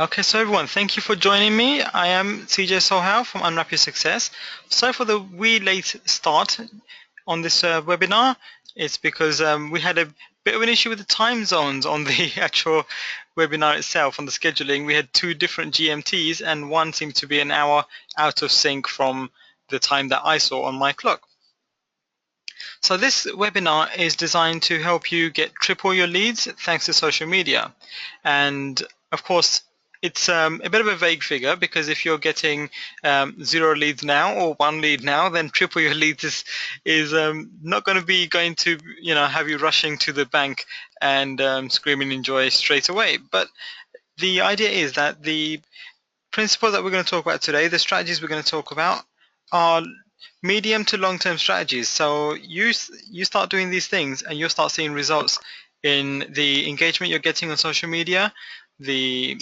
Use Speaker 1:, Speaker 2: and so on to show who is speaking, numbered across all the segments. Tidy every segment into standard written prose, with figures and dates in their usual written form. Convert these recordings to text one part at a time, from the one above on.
Speaker 1: Okay, so everyone, thank you for joining me. I am CJ Sohal from Unwrap Your Success. Sorry for the wee late start on this webinar. It's because we had a bit of an issue with the time zones on the actual webinar itself, on the scheduling. We had two different GMTs and one seemed to be an hour out of sync from the time that I saw on my clock. So this webinar is designed to help you get triple your leads thanks to social media. And of course, it's a bit of a vague figure because if you're getting 0 leads now or 1 lead now, then triple your leads is not going to be going to have you rushing to the bank and screaming in joy straight away. But the idea is that the principles that we're going to talk about today, the strategies we're going to talk about, are medium to long-term strategies. So you start doing these things and you'll start seeing results in the engagement you're getting on social media, the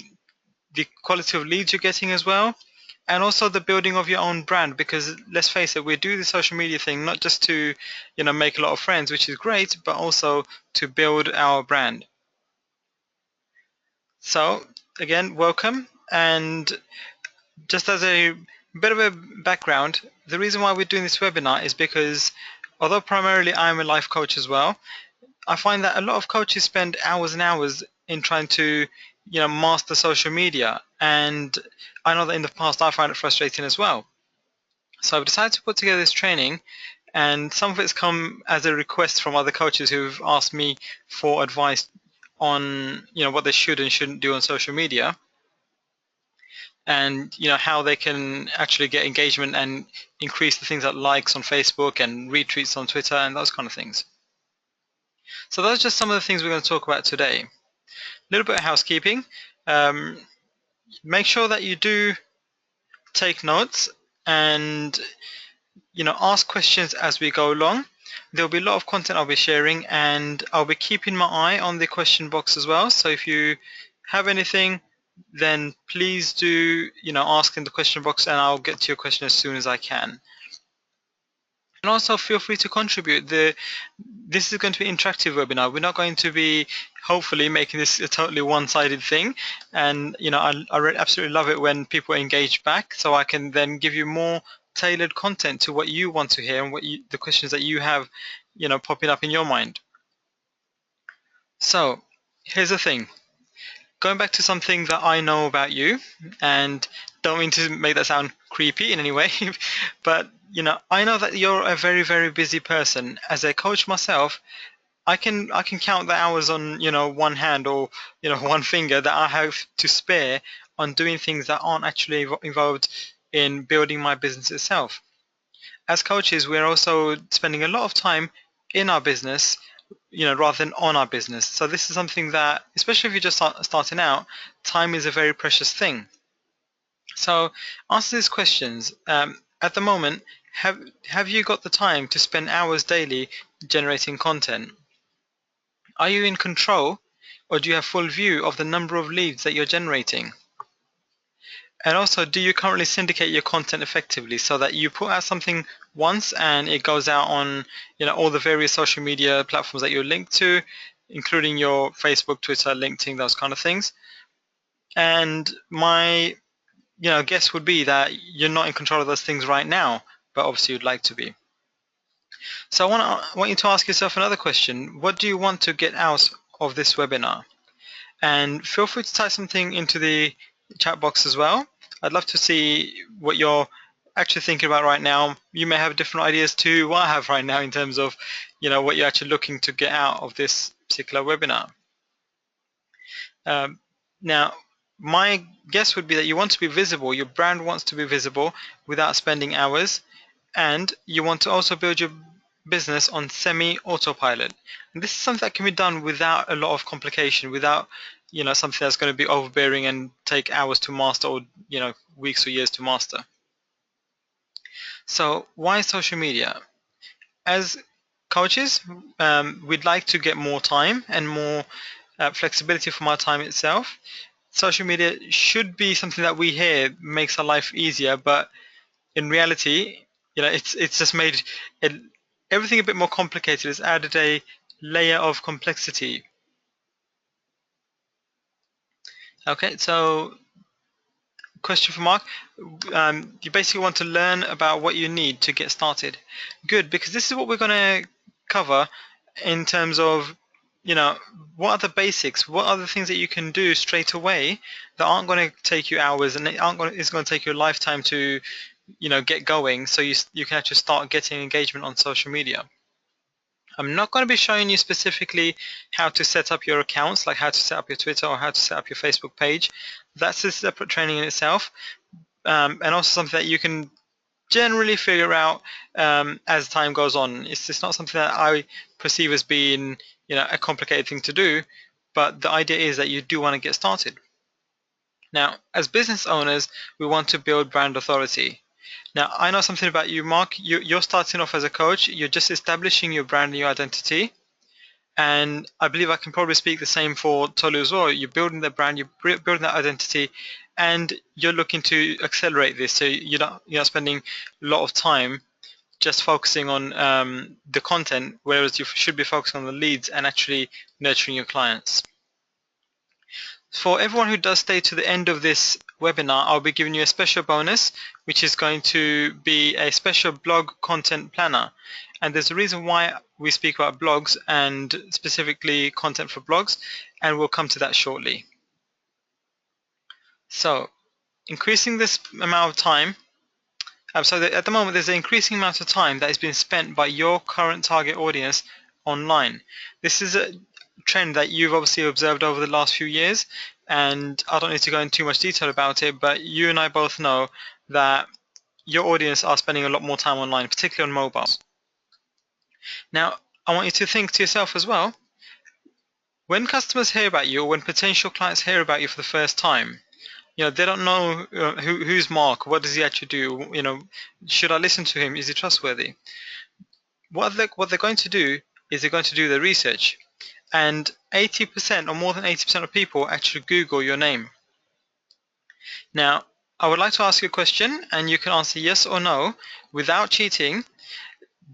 Speaker 1: quality of leads you're getting as well, and also the building of your own brand. Because let's face it, we do the social media thing not just to make a lot of friends, which is great, but also to build our brand. So again, welcome. And just as a bit of a background, the reason why we're doing this webinar is because although primarily I'm a life coach as well, I find that a lot of coaches spend hours and hours in trying to master social media, and I know that in the past I found it frustrating as well. So I've decided to put together this training, and some of it's come as a request from other coaches who've asked me for advice on what they should and shouldn't do on social media, and how they can actually get engagement and increase the things like likes on Facebook and retweets on Twitter and those kind of things. So those are just some of the things we're going to talk about today. A little bit of housekeeping. Make sure that you do take notes and ask questions as we go along. There'll be a lot of content I'll be sharing, and I'll be keeping my eye on the question box as well. So if you have anything, then please do ask in the question box, and I'll get to your question as soon as I can. And also feel free to contribute. This is going to be an interactive webinar. We're not going to be hopefully making this a totally one-sided thing. And I absolutely love it when people engage back, so I can then give you more tailored content to what you want to hear and the questions that you have popping up in your mind. So here's the thing. Going back to something that I know about you, and don't mean to make that sound creepy in any way, but I know that you're a very, very busy person. As a coach myself, I can count the hours on one hand or one finger that I have to spare on doing things that aren't actually involved in building my business itself. As coaches, we're also spending a lot of time in our business, rather than on our business. So this is something that, especially if you're just starting out, time is a very precious thing. So answer these questions. At the moment, have you got the time to spend hours daily generating content? Are you in control, or do you have full view of the number of leads that you're generating? And also, do you currently syndicate your content effectively so that you put out something once and it goes out on all the various social media platforms that you're linked to, including your Facebook, Twitter, LinkedIn, those kind of things? And my guess would be that you're not in control of those things right now, but obviously you'd like to be. So I want you to ask yourself another question. What do you want to get out of this webinar? And feel free to type something into the chat box as well. I'd love to see what you're actually thinking about right now. You may have different ideas to what I have right now in terms of what you're actually looking to get out of this particular webinar. Now, my guess would be that you want to be visible. Your brand wants to be visible without spending hours, and you want to also build your business on semi-autopilot. And this is something that can be done without a lot of complication, without something that's going to be overbearing and take hours to master, or weeks or years to master. So why social media? As coaches, we'd like to get more time and more flexibility from our time itself. Social media should be something that we hear makes our life easier, but in reality, it's just made everything a bit more complicated. It's added a layer of complexity. Okay, so question for Mark. You basically want to learn about what you need to get started. Good, because this is what we're going to cover in terms of, what are the basics? What are the things that you can do straight away that aren't going to take you hours and it's going to take you a lifetime to, get going, so you can actually start getting engagement on social media. I'm not going to be showing you specifically how to set up your accounts, like how to set up your Twitter or how to set up your Facebook page. That's a separate training in itself, and also something that you can generally figure out as time goes on. It's not something that I perceive as being, a complicated thing to do, but the idea is that you do want to get started. Now, as business owners, we want to build brand authority. Now, I know something about you, Mark. You're starting off as a coach. You're just establishing your brand and your identity. And I believe I can probably speak the same for Tolu as well. You're building the brand, you're building that identity, and you're looking to accelerate this. So you're not spending a lot of time just focusing on the content, whereas you should be focusing on the leads and actually nurturing your clients. For everyone who does stay to the end of this webinar, I'll be giving you a special bonus, which is going to be a special blog content planner. And there's a reason why we speak about blogs and specifically content for blogs, and we'll come to that shortly. So, increasing this amount of time, so at the moment there's an increasing amount of time that is being spent by your current target audience online. This is a trend that you've obviously observed over the last few years, and I don't need to go into too much detail about it, but you and I both know that your audience are spending a lot more time online, particularly on mobiles. Now, I want you to think to yourself as well, when customers hear about you, or when potential clients hear about you for the first time, they don't know who's Mark, what does he actually do, should I listen to him, is he trustworthy? What they're going to do is they're going to do their research. And 80% or more than 80% of people actually Google your name. Now, I would like to ask you a question, and you can answer yes or no without cheating.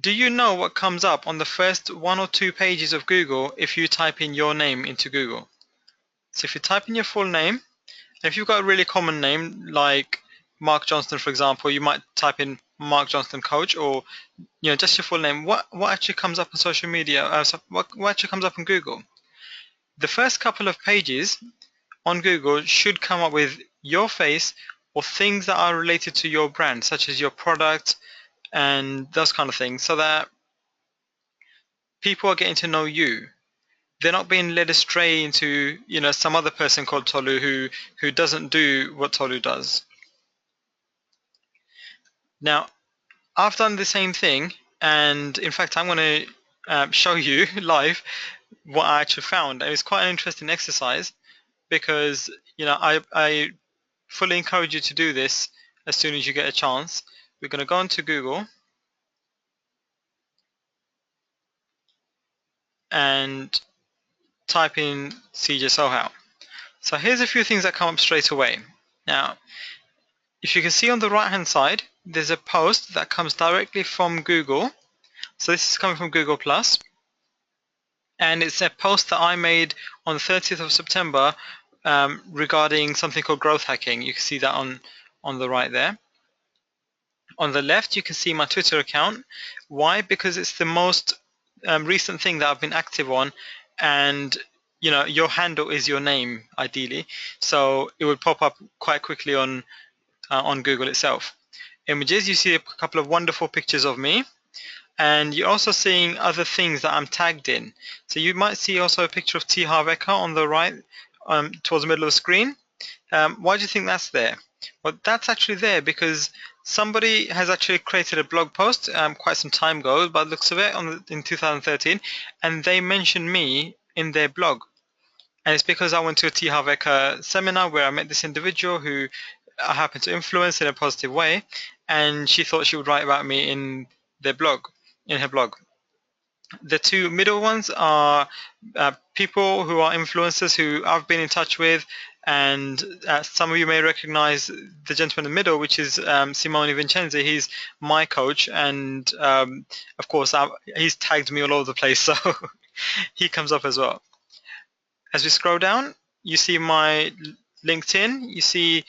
Speaker 1: Do you know what comes up on the first 1 or 2 pages of Google if you type in your name into Google? So if you type in your full name, and if you've got a really common name like Mark Johnston, for example, you might type in Mark Johnston Coach, or just your full name. What actually comes up on social media? What actually comes up on Google? The first couple of pages on Google should come up with your face or things that are related to your brand, such as your product and those kind of things, so that people are getting to know you. They're not being led astray into some other person called Tolu who doesn't do what Tolu does. Now, I've done the same thing, and in fact I'm going to show you live what I actually found. It was quite an interesting exercise, because I fully encourage you to do this as soon as you get a chance. We're going to go onto Google and type in CJ Sohail. So here's a few things that come up straight away. Now, if you can see on the right hand side, there's a post that comes directly from Google. So this is coming from Google Plus, and it's a post that I made on the 30th of September regarding something called growth hacking. You can see that on the right there. On the left, you can see my Twitter account. Why? Because it's the most recent thing that I've been active on, and your handle is your name ideally, so it would pop up quite quickly on Google itself. Images, you see a couple of wonderful pictures of me, and you're also seeing other things that I'm tagged in. So you might see also a picture of T. Harv Eker on the right, towards the middle of the screen. Why do you think that's there? Well, that's actually there because somebody has actually created a blog post quite some time ago, by the looks of it, in 2013, and they mentioned me in their blog. And it's because I went to a T. Harv Eker seminar where I met this individual who I happened to influence in a positive way, and she thought she would write about me in her blog. The two middle ones are people who are influencers who I've been in touch with, and some of you may recognize the gentleman in the middle, which is Simone Vincenzi. He's my coach, and of course he's tagged me all over the place, so he comes up as well. As we scroll down, you see my LinkedIn, you see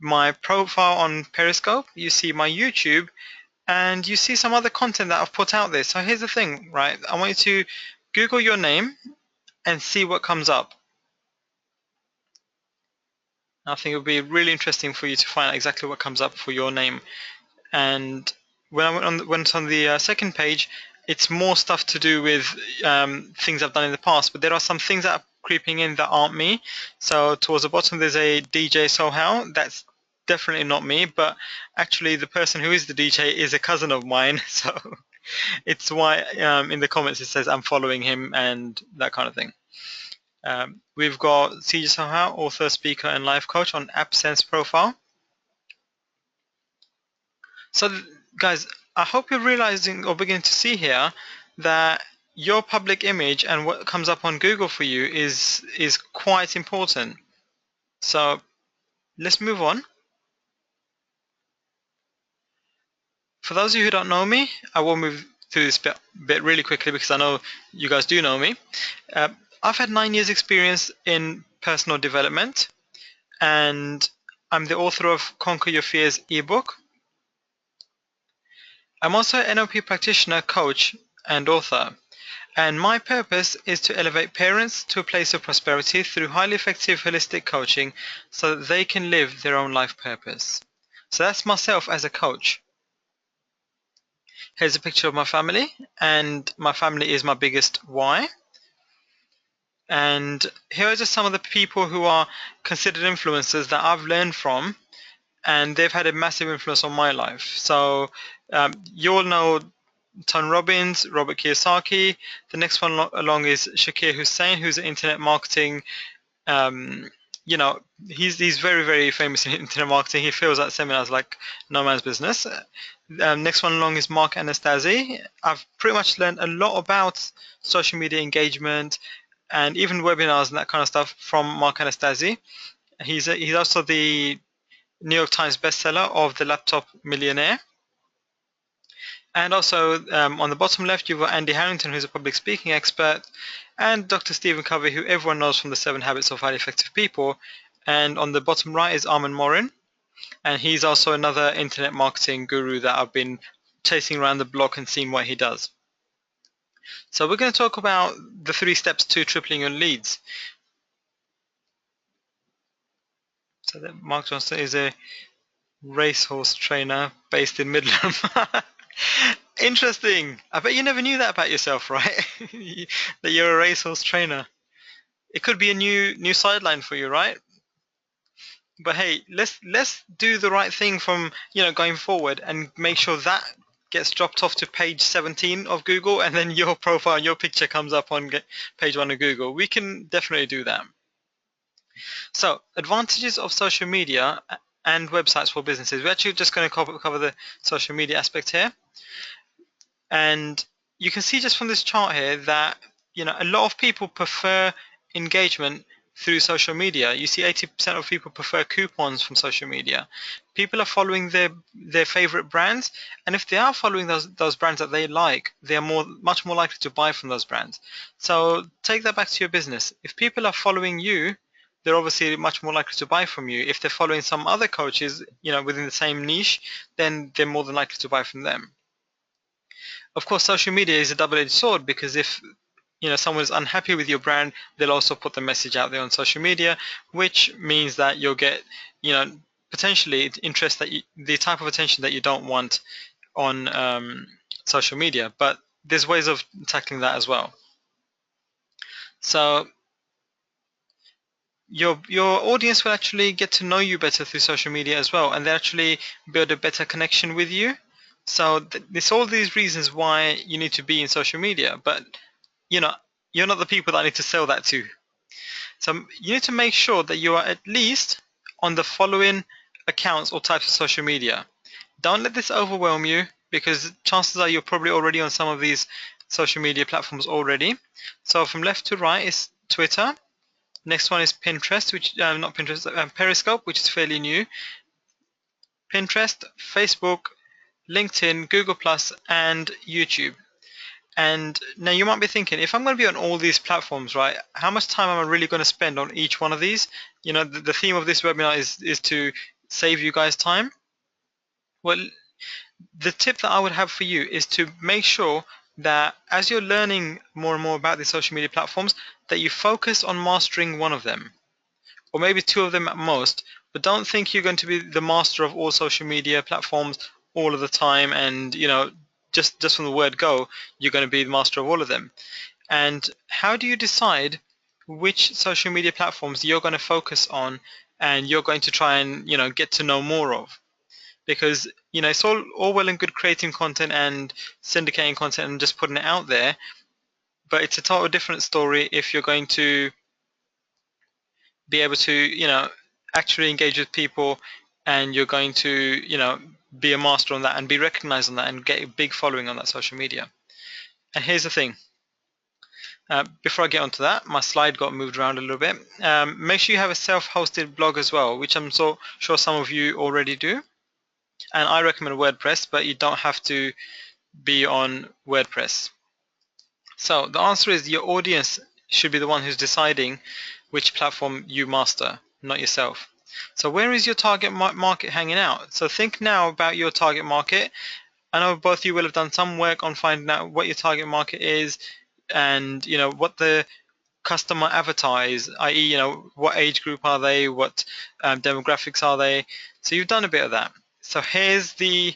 Speaker 1: my profile on Periscope, you see my YouTube, and you see some other content that I've put out there. So here's the thing, right? I want you to Google your name and see what comes up. I think it would be really interesting for you to find out exactly what comes up for your name. And when I went on the second page, it's more stuff to do with things I've done in the past, but there are some things that are creeping in that aren't me. So towards the bottom, there's a DJ Sohao. That's definitely not me, but actually the person who is the DJ is a cousin of mine. So it's why in the comments it says I'm following him and that kind of thing. We've got CJ Sohao, author, speaker, and life coach on AppSense profile. So guys, I hope you're realizing or beginning to see here that your public image and what comes up on Google for you is quite important. So let's move on. For those of you who don't know me, I will move through this bit really quickly because I know you guys do know me. I've had 9 years experience in personal development, and I'm the author of Conquer Your Fears ebook. I'm also an NLP practitioner, coach, and author. And my purpose is to elevate parents to a place of prosperity through highly effective holistic coaching so that they can live their own life purpose. So that's myself as a coach. Here's a picture of my family, and my family is my biggest why. And here are just some of the people who are considered influencers that I've learned from, and they've had a massive influence on my life. So you all know Tony Robbins, Robert Kiyosaki. The next one along is Shakir Hussain, who's an internet marketing. You know, he's very, very famous in internet marketing. He fills out seminars like no man's business. Next one along is Mark Anastasi. I've pretty much learned a lot about social media engagement and even webinars and that kind of stuff from Mark Anastasi. He's also the New York Times bestseller of The Laptop Millionaire. And also on the bottom left, you've got Andy Harrington, who's a public speaking expert, and Dr. Stephen Covey, who everyone knows from the 7 Habits of Highly Effective People. And on the bottom right is Armin Morin, and he's also another internet marketing guru that I've been chasing around the block and seeing what he does. So we're going to talk about the 3 steps to tripling your leads. So that Mark Johnson is a racehorse trainer based in Midland. Interesting. I bet you never knew that about yourself, right? That you're a racehorse trainer. It could be a new sideline for you, right? But hey, let's do the right thing from going forward and make sure that gets dropped off to page 17 of Google, and then your profile, your picture comes up on page 1 of Google. We can definitely do that. So, advantages of social media and websites for businesses. We're actually just going to cover the social media aspect here. And you can see just from this chart here that a lot of people prefer engagement through social media. You see 80% of people prefer coupons from social media. People are following their favorite brands, and if they are following those brands that they like, they are much more likely to buy from those brands. So take that back to your business. If people are following you, they're obviously much more likely to buy from you. If they're following some other coaches, within the same niche, then they're more than likely to buy from them. Of course, social media is a double-edged sword, because if someone is unhappy with your brand, they'll also put the message out there on social media, which means that you'll get potentially interest the type of attention that you don't want on social media. But there's ways of tackling that as well. So your audience will actually get to know you better through social media as well, and they actually build a better connection with you. So there's all these reasons why you need to be in social media, but you're not the people that I need to sell that to. So you need to make sure that you are at least on the following accounts or types of social media. Don't let this overwhelm you, because chances are you're probably already on some of these social media platforms already. So from left to right is Twitter. Next one is Pinterest, which not Pinterest, Periscope, which is fairly new. Pinterest, Facebook, LinkedIn, Google+, and YouTube. And now you might be thinking, if I'm going to be on all these platforms, right, how much time am I really going to spend on each one of these? The theme of this webinar is to save you guys time? Well, the tip that I would have for you is to make sure that as you're learning more and more about the social media platforms, that you focus on mastering one of them, or maybe two of them at most. But don't think you're going to be the master of all social media platforms all of the time, and just from the word go, you're going to be the master of all of them. And how do you decide which social media platforms you're going to focus on and you're going to try and get to know more of? Because it's all well and good creating content and syndicating content and just putting it out there, but it's a total different story if you're going to be able to actually engage with people, and you're going to be a master on that and be recognized on that and get a big following on that social media. And here's the thing, before I get onto that, my slide got moved around a little bit. Make sure you have a self-hosted blog as well, which I'm so sure some of you already do. And I recommend WordPress, but you don't have to be on WordPress. So the answer is your audience should be the one who's deciding which platform you master, not yourself. So where is your target market hanging out? So think now about your target market. I know both of you will have done some work on finding out what your target market is, and what the customer avatar is, i.e. what age group are they, what demographics are they. So you've done a bit of that. So here's the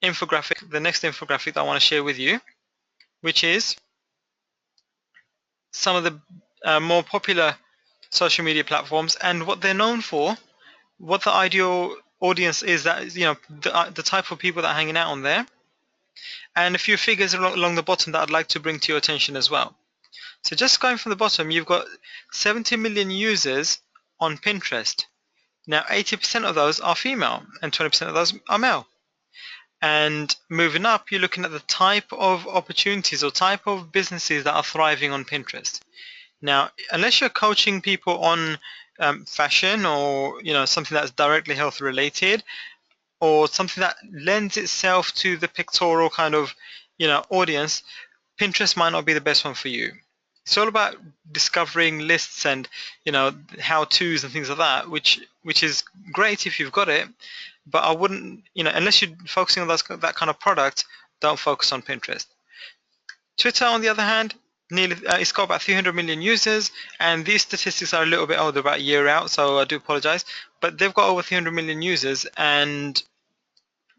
Speaker 1: infographic, the next infographic that I want to share with you, which is some of the more popular social media platforms and what they're known for, what the ideal audience is, that the type of people that are hanging out on there, and a few figures along the bottom that I'd like to bring to your attention as well. So just going from the bottom, you've got 70 million users on Pinterest. Now 80% of those are female and 20% of those are male. And moving up, you're looking at the type of opportunities or type of businesses that are thriving on Pinterest. Now, unless you're coaching people on fashion, or something that's directly health related, or something that lends itself to the pictorial kind of audience, Pinterest might not be the best one for you. It's all about discovering lists and how-tos and things like that, which is great if you've got it, but I wouldn't, unless you're focusing on that kind of product, don't focus on Pinterest. Twitter, on the other hand, it's got about 300 million users, and these statistics are a little bit older, about a year out, so I do apologize, but they've got over 300 million users, and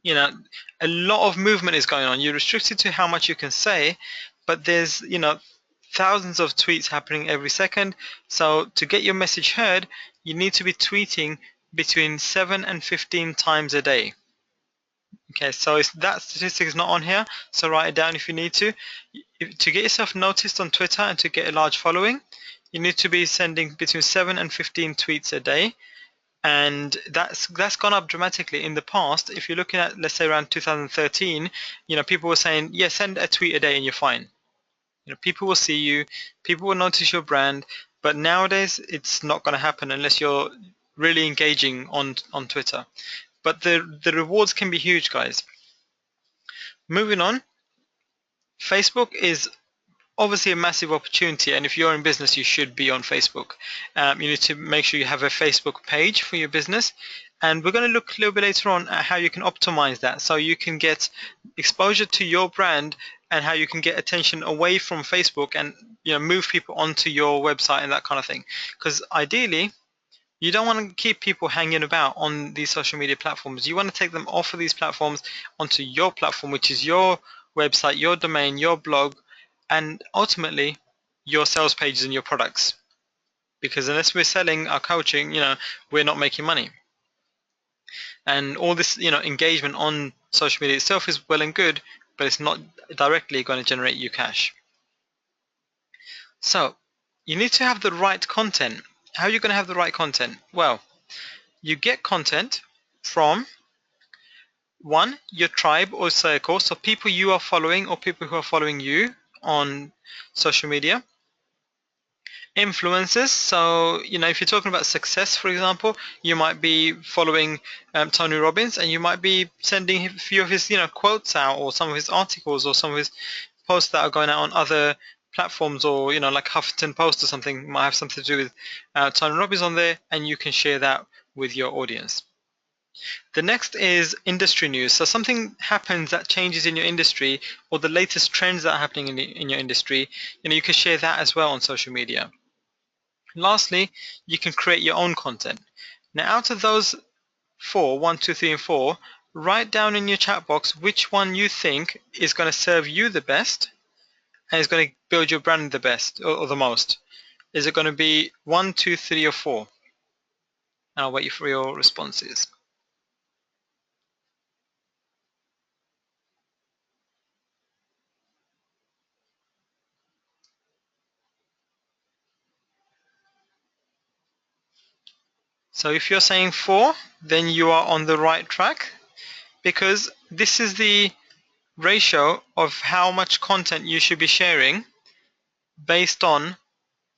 Speaker 1: a lot of movement is going on. You're restricted to how much you can say, but there's thousands of tweets happening every second. So to get your message heard, you need to be tweeting between 7 and 15 times a day. Okay, so that statistic is not on here, so write it down if you need to. To get yourself noticed on Twitter and to get a large following, you need to be sending between 7 and 15 tweets a day. And that's gone up dramatically. In the past, if you're looking at, let's say, around 2013, people were saying, yeah, send a tweet a day and you're fine. People will see you, people will notice your brand, but nowadays it's not going to happen unless you're really engaging on Twitter. But the rewards can be huge, guys. Moving on, Facebook is obviously a massive opportunity, and if you're in business, you should be on Facebook. You need to make sure you have a Facebook page for your business, and we're going to look a little bit later on at how you can optimize that so you can get exposure to your brand, and how you can get attention away from Facebook and move people onto your website and that kind of thing. Because ideally, you don't want to keep people hanging about on these social media platforms. You want to take them off of these platforms onto your platform, which is your website, your domain, your blog, and ultimately your sales pages and your products. Because unless we're selling our coaching, we're not making money. And all this engagement on social media itself is well and good, but it's not directly going to generate you cash. So you need to have the right content. How are you going to have the right content? Well, you get content from, one, your tribe or circle, so people you are following or people who are following you on social media. Influencers, so if you're talking about success, for example, you might be following Tony Robbins, and you might be sending a few of his quotes out, or some of his articles, or some of his posts that are going out on other platforms, or like Huffington Post or something might have something to do with Tony Robbins on there, and you can share that with your audience. The next is industry news. So something happens that changes in your industry, or the latest trends that are happening in your industry. You can share that as well on social media. Lastly, you can create your own content. Now, out of those four, 1, 2, 3, and 4, write down in your chat box which one you think is going to serve you the best and is going to build your brand the best or the most. Is it going to be 1, 2, 3, or 4? I'll wait for your responses. So if you're saying 4, then you are on the right track, because this is the ratio of how much content you should be sharing based on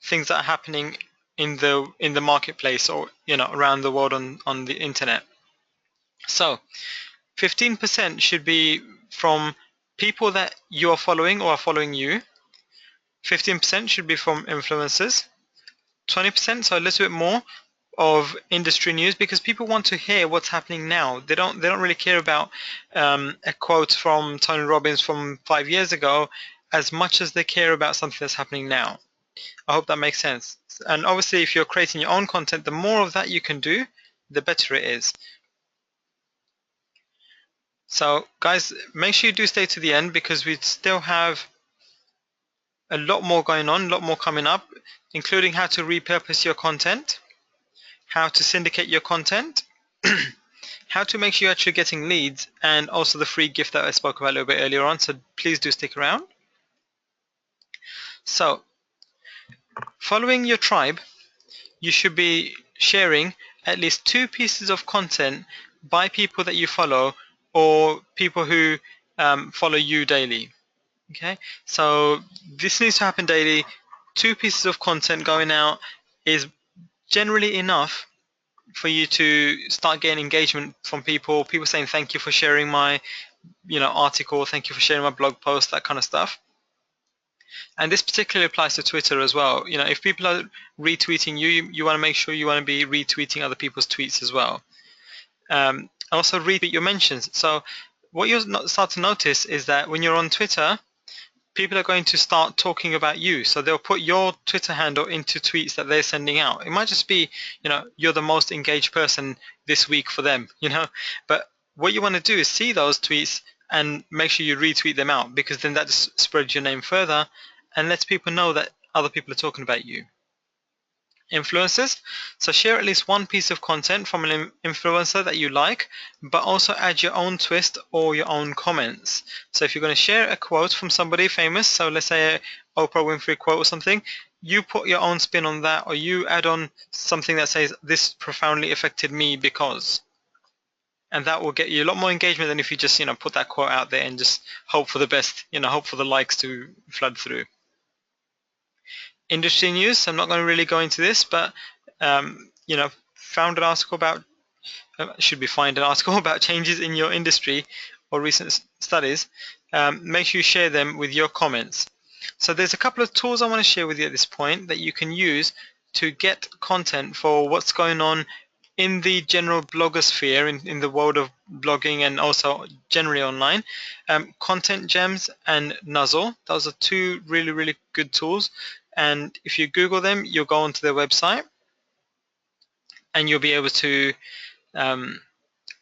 Speaker 1: things that are happening in the marketplace, or around the world on the internet. So 15% should be from people that you are following or are following you. 15% should be from influencers. 20%, so a little bit more, of industry news, because people want to hear what's happening now. They don't really care about a quote from Tony Robbins from 5 years ago as much as they care about something that's happening now. I hope that makes sense. And obviously, if you're creating your own content, the more of that you can do, the better it is. So guys, make sure you do stay to the end, because we still have a lot more going on, a lot more coming up, including how to repurpose your content, how to syndicate your content, how to make sure you're actually getting leads, and also the free gift that I spoke about a little bit earlier on. So please do stick around. So following your tribe, you should be sharing at least 2 pieces of content by people that you follow, or people who follow you daily. Okay, so this needs to happen daily. 2 pieces of content going out is generally enough for you to start getting engagement from people saying thank you for sharing my article, thank you for sharing my blog post, that kind of stuff. And this particularly applies to Twitter as well. If people are retweeting you want to make sure you want to be retweeting other people's tweets as well. Also retweet your mentions. So what you'll start to notice is that when you're on Twitter, people are going to start talking about you. So they'll put your Twitter handle into tweets that they're sending out. It might just be, you're the most engaged person this week for them, but what you want to do is see those tweets and make sure you retweet them out, because then that just spreads your name further and lets people know that other people are talking about you. Influencers, so share at least 1 piece of content from an influencer that you like, but also add your own twist or your own comments. So if you're going to share a quote from somebody famous, so let's say a Oprah Winfrey quote or something, you put your own spin on that, or you add on something that says this profoundly affected me because, and that will get you a lot more engagement than if you just put that quote out there and just hope for the best, hope for the likes to flood through. Industry news, I'm not going to really go into this, but found an article about find an article about changes in your industry or recent studies. Make sure you share them with your comments. So there's a couple of tools I want to share with you at this point that you can use to get content for what's going on in the general blogosphere, in the world of blogging and also generally online. Content Gems and Nuzzle, those are 2 really, really good tools. And if you Google them, you'll go onto their website and you'll be able to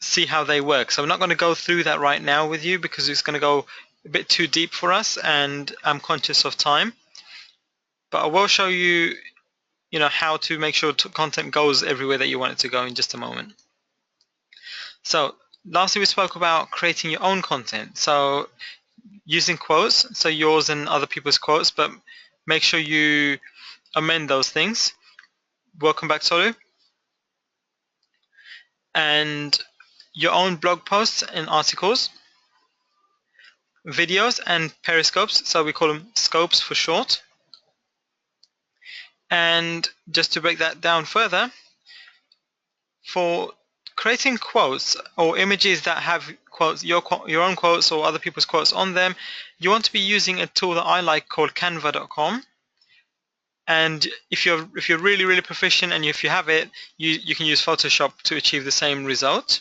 Speaker 1: see how they work. So I'm not going to go through that right now with you, because it's going to go a bit too deep for us and I'm conscious of time. But I will show you, how to make sure content goes everywhere that you want it to go in just a moment. So lastly, we spoke about creating your own content. So using quotes, so yours and other people's quotes, but make sure you amend those things. Welcome back, Tolu. And your own blog posts and articles, videos and periscopes, so we call them scopes for short. And just to break that down further, for creating quotes or images that have quotes, your own quotes or other people's quotes on them, you want to be using a tool that I like called canva.com. And if you're really, really proficient and if you have it, you can use Photoshop to achieve the same result.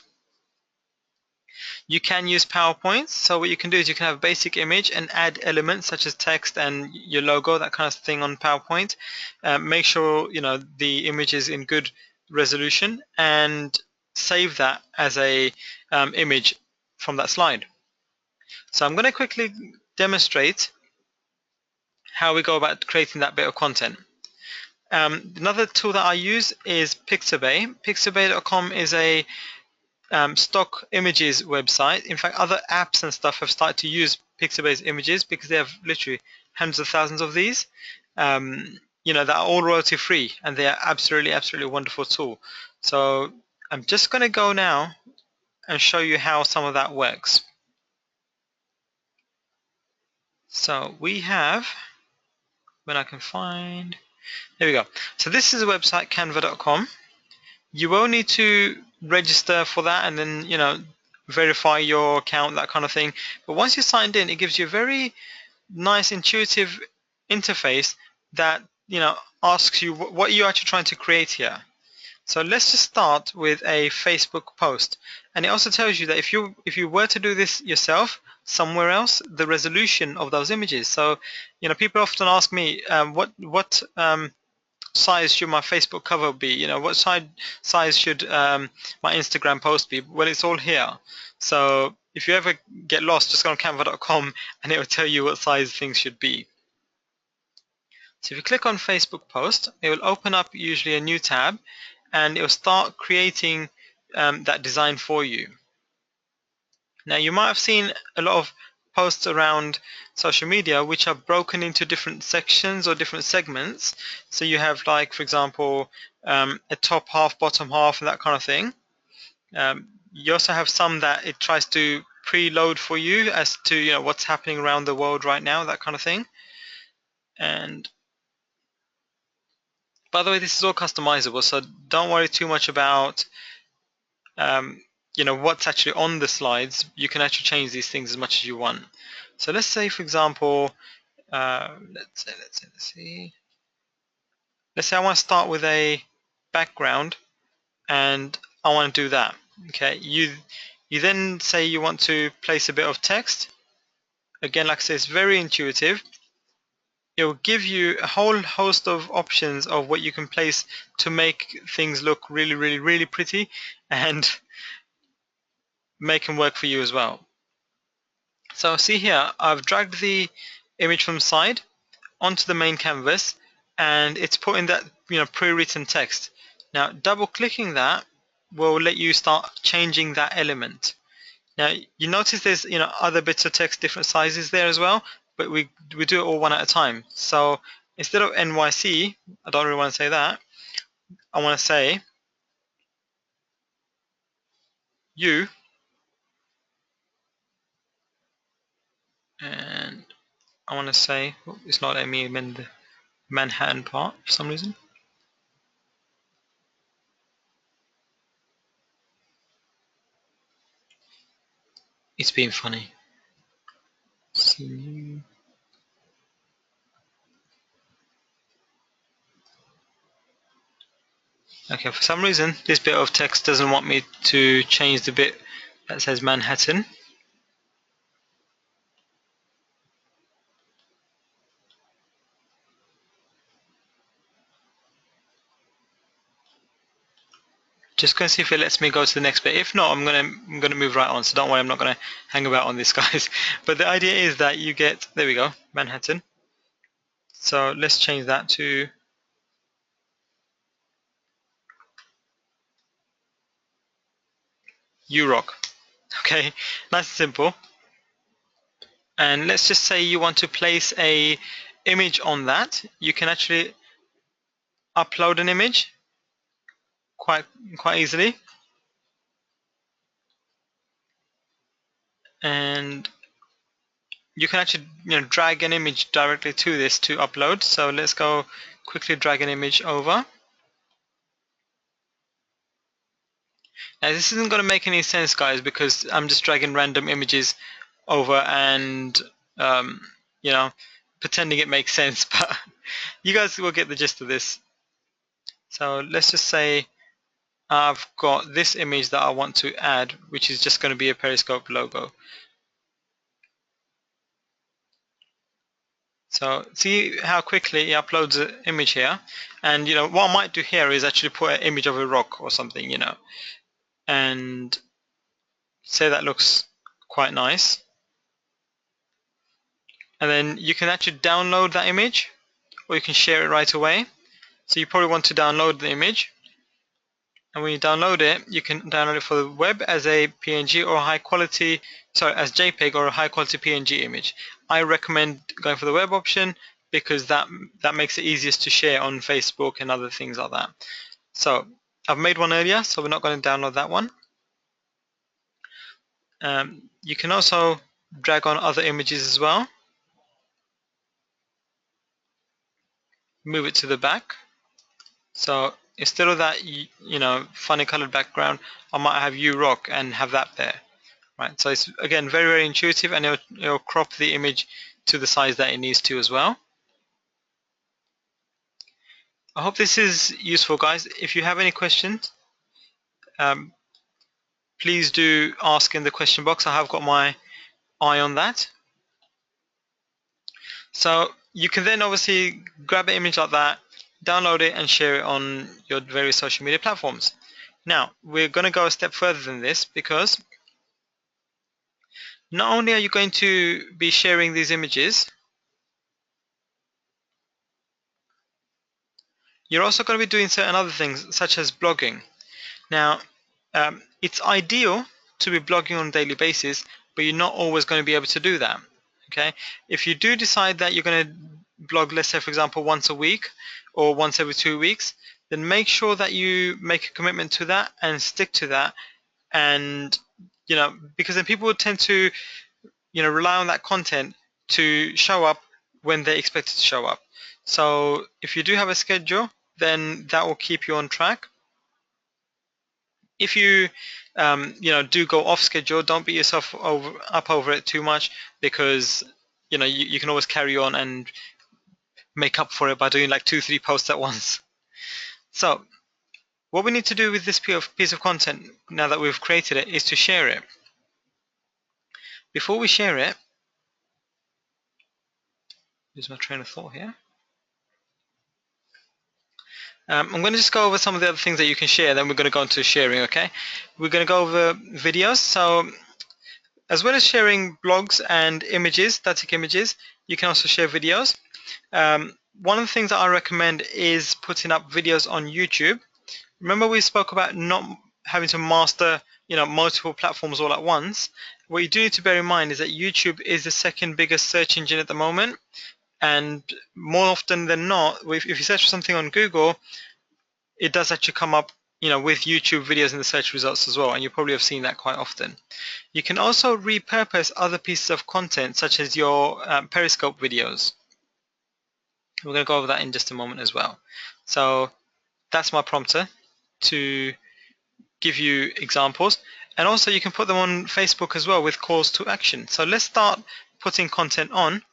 Speaker 1: You can use PowerPoint. So what you can do is you can have a basic image and add elements such as text and your logo, that kind of thing on PowerPoint. Make sure the image is in good resolution and save that as a image from that slide. So I'm going to quickly demonstrate how we go about creating that bit of content. Another tool that I use is Pixabay. Pixabay.com is a stock images website. In fact, other apps and stuff have started to use Pixabay's images because they have literally hundreds of thousands of these. That are all royalty free, and they are absolutely wonderful tool. So I'm just going to go now and show you how some of that works. So we have, when I can find, there we go. So this is a website, canva.com. You will need to register for that and then, verify your account, that kind of thing. But once you're signed in, it gives you a very nice, intuitive interface that, asks you what you're actually trying to create here. So let's just start with a Facebook post. And it also tells you that if you were to do this yourself somewhere else, the resolution of those images. So, people often ask me, what size should my Facebook cover be? What size should my Instagram post be? Well, it's all here. So if you ever get lost, just go on canva.com and it will tell you what size things should be. So if you click on Facebook post, it will open up usually a new tab and it will start creating that design for you. Now you might have seen a lot of posts around social media which are broken into different sections or different segments. So you have, like, for example, a top half, bottom half, and that kind of thing. You also have some that it tries to preload for you as to what's happening around the world right now, that kind of thing. And by the way, this is all customizable, so don't worry too much about what's actually on the slides. You can actually change these things as much as you want. So let's say, for example, let's say I want to start with a background and I want to do that. Okay, you then say you want to place a bit of text. Again, like I said, it's very intuitive. It will give you a whole host of options of what you can place to make things look really pretty and make them work for you as well. So see here, I've dragged the image from side onto the main canvas and it's put in that pre-written text. Now double clicking that will let you start changing that element. Now you notice there's other bits of text, different sizes there as well, but we do it all one at a time. So instead of NYC, I don't really want to say that, I want to say you, and I want to say, oh, it's not letting me amend the Manhattan part for some reason. It's being funny. Okay, for some reason this bit of text doesn't want me to change the bit that says Manhattan. Just going to see if it lets me go to the next bit. If not, I'm gonna move right on. So don't worry, I'm not gonna hang about on this, guys. But the idea is that you get, there we go, Manhattan. So let's change that to URock. Okay, nice and simple. And let's just say you want to place a image on that. You can actually upload an image quite easily. And you can actually drag an image directly to this to upload. So let's go quickly drag an image over. Now this isn't going to make any sense, guys, because I'm just dragging random images over and pretending it makes sense, but you guys will get the gist of this. So let's just say I've got this image that I want to add, which is just going to be a Periscope logo. So see how quickly he uploads an image here. And what I might do here is actually put an image of a rock or something, and say that looks quite nice. And then you can actually download that image, or you can share it right away. So you probably want to download the image. And when you download it, you can download it for the web as a PNG or as JPEG or a high quality PNG image. I recommend going for the web option because that makes it easiest to share on Facebook and other things like that. So I've made one earlier, so we're not going to download that one. You can also drag on other images as well. Move it to the back. So instead of that, funny colored background, I might have URock and have that there. Right, so it's again very, very intuitive, and it'll crop the image to the size that it needs to as well. I hope this is useful, guys. If you have any questions, please do ask in the question box. I have got my eye on that. So you can then obviously grab an image like that, download it and share it on your various social media platforms. Now, we're going to go a step further than this, because not only are you going to be sharing these images, you're also going to be doing certain other things, such as blogging. Now, it's ideal to be blogging on a daily basis, but you're not always going to be able to do that. Okay, if you do decide that you're going to blog, let's say for example once a week or once every 2 weeks, then make sure that you make a commitment to that and stick to that. And because then people will tend to rely on that content to show up when they expect it to show up. So if you do have a schedule, then that will keep you on track. If you do go off schedule, don't beat yourself up over it too much, because you can always carry on and make up for it by doing like 2-3 posts at once. So what we need to do with this piece of content, now that we've created it, is to share it. Before we share it, lose my train of thought here. I'm going to just go over some of the other things that you can share, then we're going to go into sharing, okay? We're going to go over videos. So as well as sharing blogs and images, static images, you can also share videos. One of the things that I recommend is putting up videos on YouTube. Remember we spoke about not having to master multiple platforms all at once. What you do need to bear in mind is that YouTube is the second biggest search engine at the moment, and more often than not, if you search for something on Google, it does actually come up with YouTube videos in the search results as well, and you probably have seen that quite often. You can also repurpose other pieces of content, such as your Periscope videos. We're going to go over that in just a moment as well. So that's my prompter to give you examples, and also you can put them on Facebook as well with calls to action. So let's start putting content on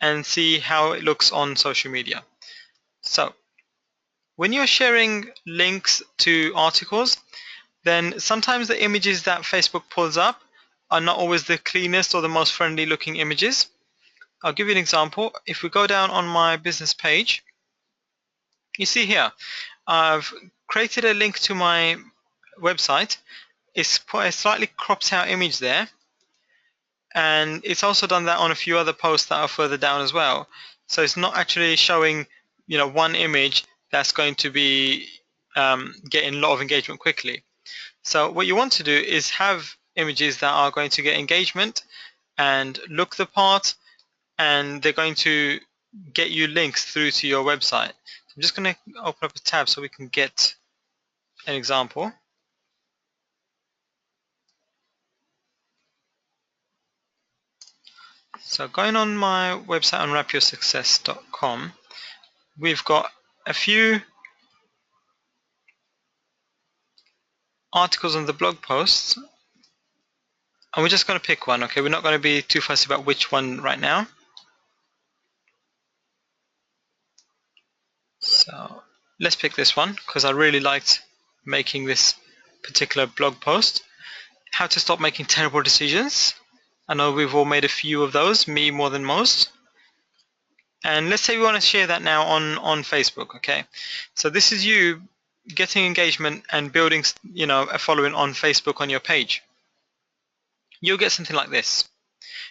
Speaker 1: and see how it looks on social media. So when you're sharing links to articles, then sometimes the images that Facebook pulls up are not always the cleanest or the most friendly looking images. I'll give you an example. If we go down on my business page, you see here, I've created a link to my website. It's put a slightly cropped out image there, and it's also done that on a few other posts that are further down as well. So it's not actually showing one image that's going to be getting a lot of engagement quickly. So what you want to do is have images that are going to get engagement and look the part, and they're going to get you links through to your website. So I'm just going to open up a tab so we can get an example. So going on my website on unwrapyoursuccess.com, we've got a few articles on the blog posts, and we're just going to pick one, okay? We're not going to be too fussy about which one right now. So let's pick this one because I really liked making this particular blog post. How to stop making terrible decisions. I know we've all made a few of those, me more than most. And let's say we want to share that now on Facebook, okay? So this is you getting engagement and building, a following on Facebook on your page. You'll get something like this.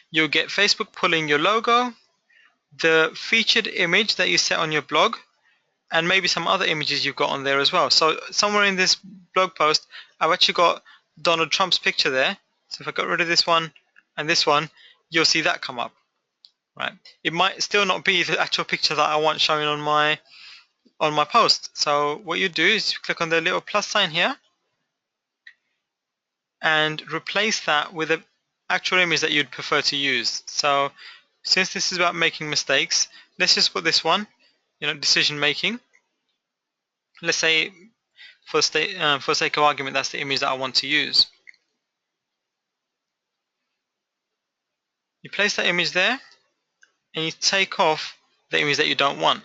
Speaker 1: You'll get Facebook pulling your logo, the featured image that you set on your blog, and maybe some other images you've got on there as well. So somewhere in this blog post, I've actually got Donald Trump's picture there. So if I got rid of this one and this one, you'll see that come up, right? It might still not be the actual picture that I want showing on my post. So what you do is you click on the little plus sign here and replace that with an actual image that you'd prefer to use. So since this is about making mistakes, let's just put this one, decision making. Let's say for sake of argument, that's the image that I want to use. You place that image there and you take off the image that you don't want.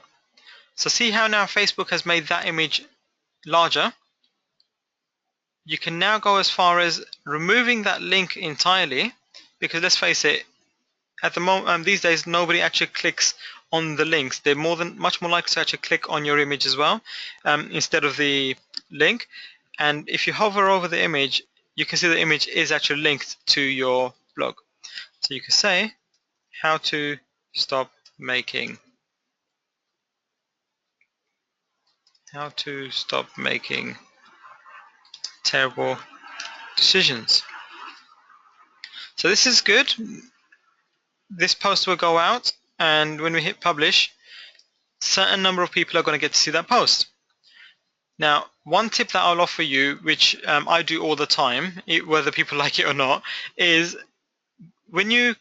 Speaker 1: So see how now Facebook has made that image larger? You can now go as far as removing that link entirely, because let's face it, at the moment these days nobody actually clicks on the links. They're much more likely to actually click on your image as well, instead of the link. And if you hover over the image, you can see the image is actually linked to your blog. So you can say how to stop making terrible decisions. So this is good. This post will go out, and when we hit publish, certain number of people are going to get to see that post. Now, one tip that I'll offer you, which I do all the time, whether people like it or not, is when you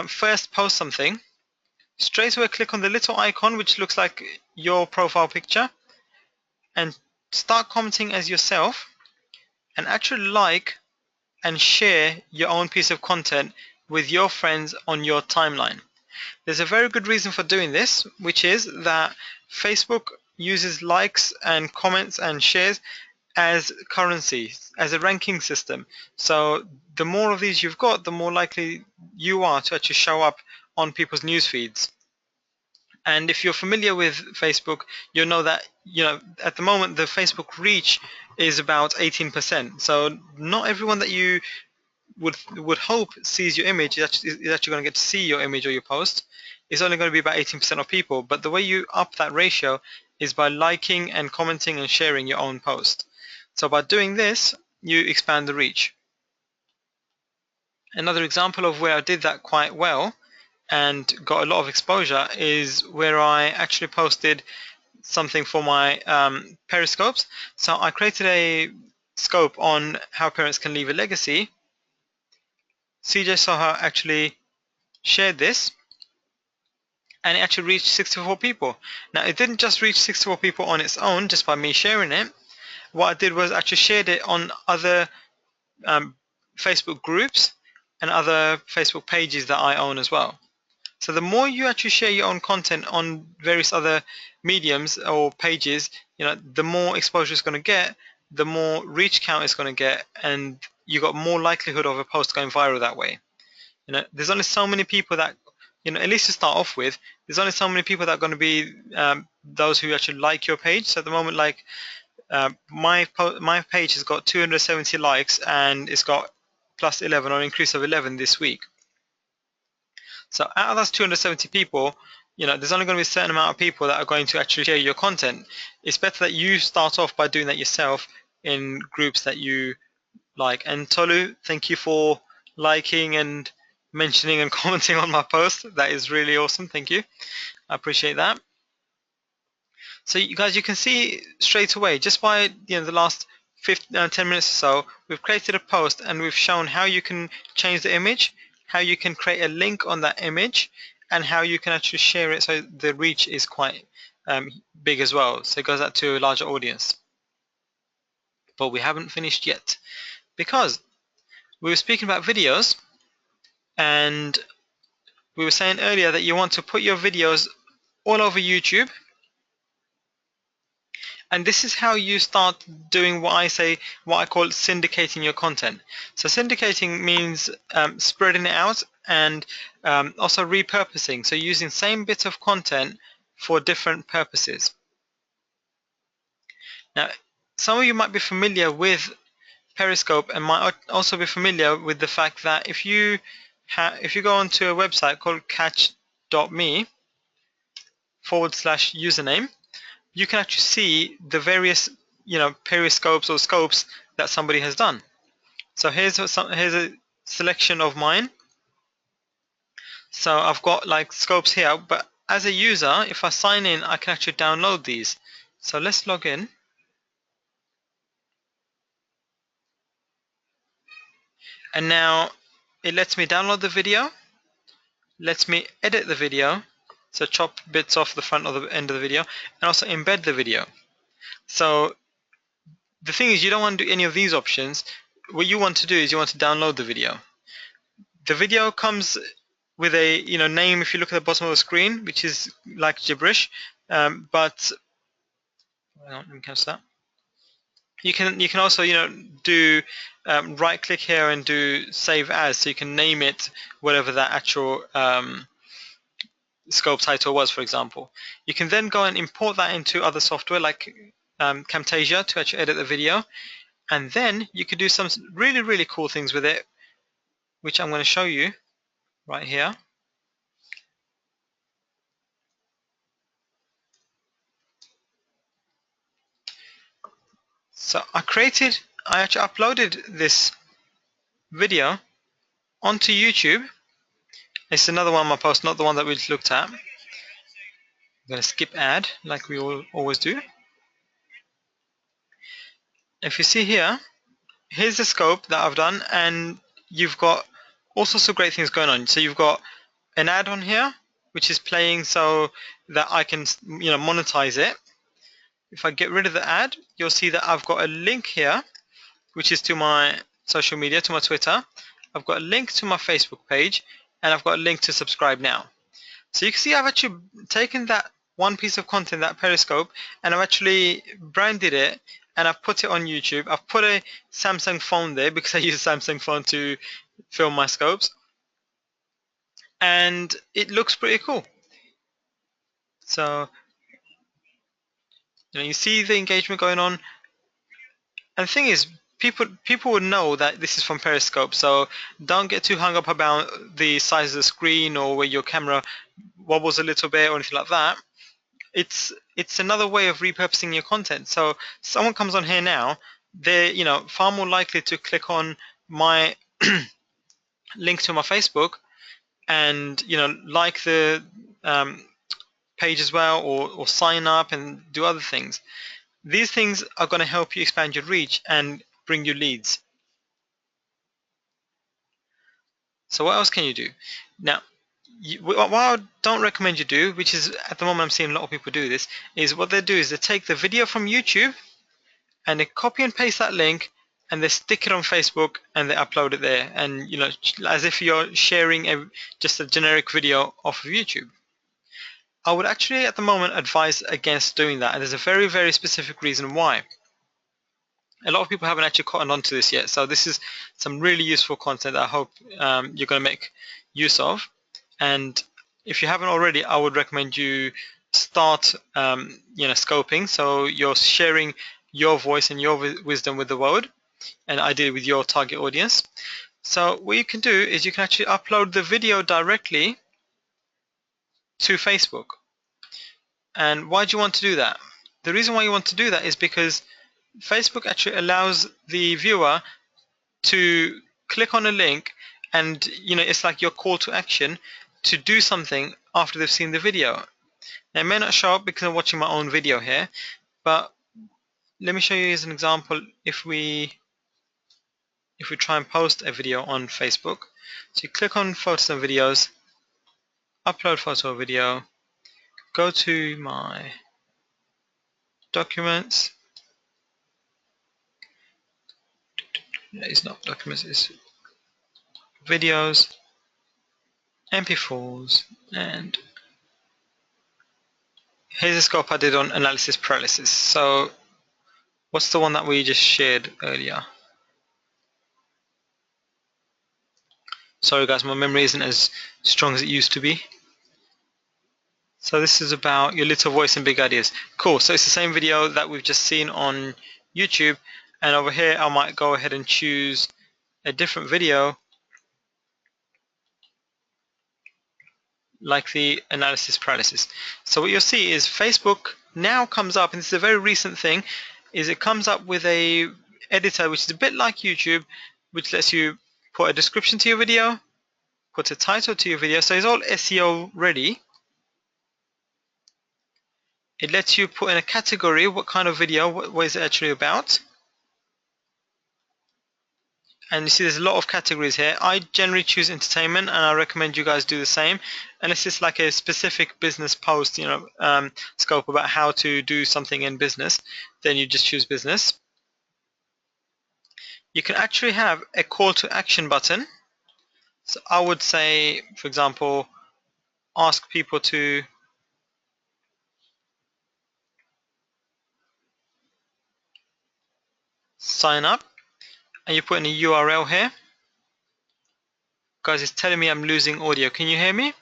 Speaker 1: first post something, straight away click on the little icon which looks like your profile picture and start commenting as yourself, and actually like and share your own piece of content with your friends on your timeline. There's a very good reason for doing this, which is that Facebook uses likes and comments and shares as currency, as a ranking system. So the more of these you've got, the more likely you are to actually show up on people's news feeds. And if you're familiar with Facebook, you'll know that at the moment the Facebook reach is about 18%. So not everyone that you would hope sees your image is actually going to get to see your image or your post. It's only going to be about 18% of people. But the way you up that ratio is by liking and commenting and sharing your own post. So by doing this, you expand the reach. Another example of where I did that quite well and got a lot of exposure is where I actually posted something for my Periscopes. So I created a scope on how parents can leave a legacy. CJ Soha actually shared this, and it actually reached 64 people. Now, it didn't just reach 64 people on its own just by me sharing it. What I did was actually shared it on other Facebook groups and other Facebook pages that I own as well. So the more you actually share your own content on various other mediums or pages, the more exposure it's going to get, the more reach count it's going to get, and you got more likelihood of a post going viral that way. There's only so many people that, at least to start off with, there's only so many people that are going to be those who actually like your page. So at the moment, like my page has got 270 likes and it's got plus 11 or an increase of 11 this week. So out of those 270 people, there's only going to be a certain amount of people that are going to actually share your content. It's better that you start off by doing that yourself in groups that you like. And Tolu, thank you for liking and mentioning and commenting on my post. That is really awesome. Thank you. I appreciate that. So you guys, you can see straight away, just by the last 10 minutes or so, we've created a post and we've shown how you can change the image, how you can create a link on that image, and how you can actually share it so the reach is quite big as well. So it goes out to a larger audience. But we haven't finished yet, because we were speaking about videos, and we were saying earlier that you want to put your videos all over YouTube, And this is how you start doing what I call syndicating your content. So syndicating means spreading it out and also repurposing. So using same bit of content for different purposes. Now, some of you might be familiar with Periscope and might also be familiar with the fact that if you go onto a website called catch.me/username, you can actually see the various periscopes or scopes that somebody has done. So here's a selection of mine. So I've got like scopes here, but as a user, if I sign in, I can actually download these. So let's log in. And now it lets me download the video, lets me edit the video, so chop bits off the front or the end of the video, and also embed the video. So the thing is, you don't want to do any of these options. What you want to do is you want to download the video. The video comes with a name if you look at the bottom of the screen, which is like gibberish, but let me catch that. You can also do right click here and do save as, so you can name it whatever that actual scope title was, for example. You can then go and import that into other software like Camtasia to actually edit the video, and then you could do some really cool things with it, which I'm going to show you right here. So I actually uploaded this video onto YouTube. It's another one of my posts, not the one that we looked at. I'm going to skip ad like we always do. If you see here, here's the scope that I've done, and you've got all sorts of great things going on. So you've got an ad on here, which is playing so that I can monetize it. If I get rid of the ad, you'll see that I've got a link here, which is to my social media, to my Twitter. I've got a link to my Facebook page, and I've got a link to subscribe now. So you can see I've actually taken that one piece of content, that Periscope, and I've actually branded it, and I've put it on YouTube. I've put a Samsung phone there because I use a Samsung phone to film my scopes, and it looks pretty cool. So you see the engagement going on, and the thing is, people would know that this is from Periscope, so don't get too hung up about the size of the screen or where your camera wobbles a little bit or anything like that. It's another way of repurposing your content. So someone comes on here now, they're far more likely to click on my link to my Facebook and like the page as well, or sign up and do other things. These things are going to help you expand your reach and bring you leads. So what else can you do? Now, what I don't recommend you do, which is at the moment I'm seeing a lot of people do this, is what they do is they take the video from YouTube and they copy and paste that link and they stick it on Facebook and they upload it there, and as if you're sharing just a generic video off of YouTube. I would actually at the moment advise against doing that, and there's a very specific reason why. A lot of people haven't actually caught on to this yet, so this is some really useful content that I hope you're going to make use of. And if you haven't already, I would recommend you start scoping, so you're sharing your voice and your wisdom with the world, and ideally with your target audience. So what you can do is you can actually upload the video directly to Facebook. And why do you want to do that? The reason why you want to do that is because Facebook actually allows the viewer to click on a link, and it's like your call to action to do something after they've seen the video. Now, it may not show up because I'm watching my own video here, but let me show you as an example. If we try and post a video on Facebook, so you click on photos and videos, upload photo or video, go to my documents. It's not documents, it's videos, MP4s, and here's a scope I did on analysis paralysis. So What's the one that we just shared earlier? Sorry guys, my memory isn't as strong as it used to be. So this is about your little voice and big ideas. Cool, so it's the same video that we've just seen on YouTube, and over here I might go ahead and choose a different video like the analysis paralysis. So what you'll see is Facebook now comes up, and this is a very recent thing, is it comes up with a editor which is a bit like YouTube, which lets you put a description to your video, put a title to your video, so it's all SEO ready. It lets you put in a category, what kind of video, what is it actually about. And you see there's a lot of categories here. I generally choose entertainment, and I recommend you guys do the same. Unless it's like a specific business post, scope about how to do something in business, then you just choose business. You can actually have a call to action button. So I would say, for example, ask people to sign up, and you put in a URL here. Guys, it's telling me I'm losing audio. Can you hear me?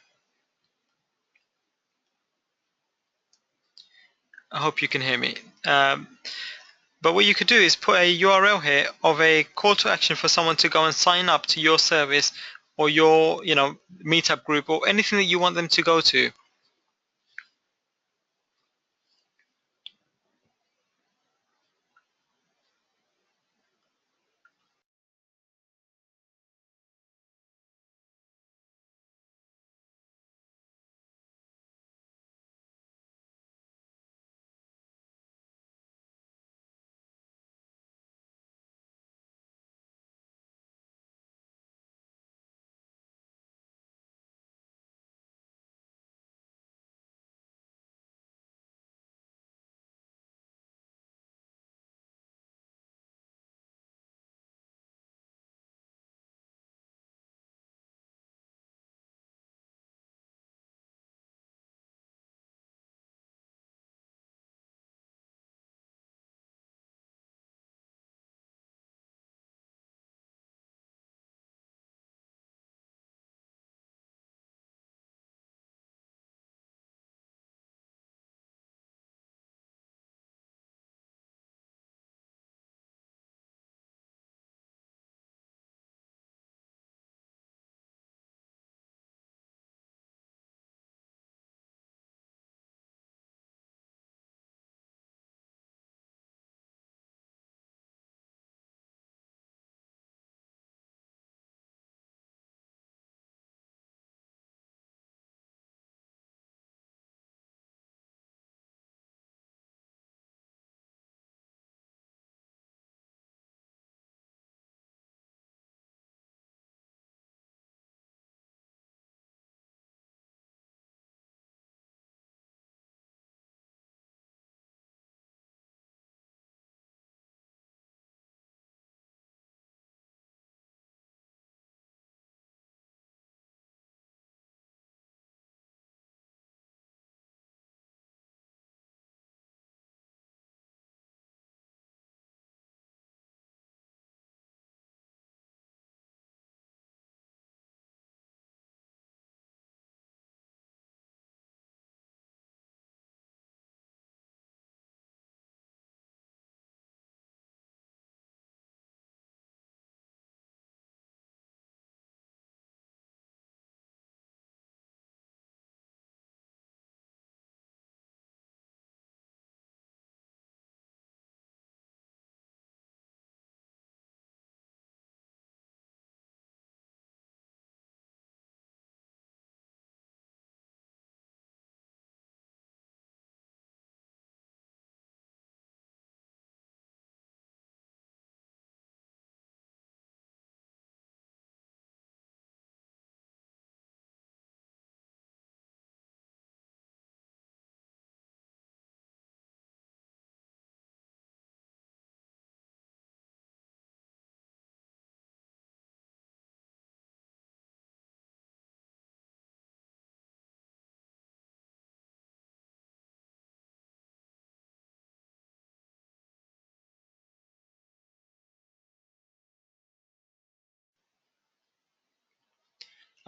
Speaker 1: I hope you can hear me. But what you could do is put a URL here of a call to action for someone to go and sign up to your service or your, meetup group or anything that you want them to go to.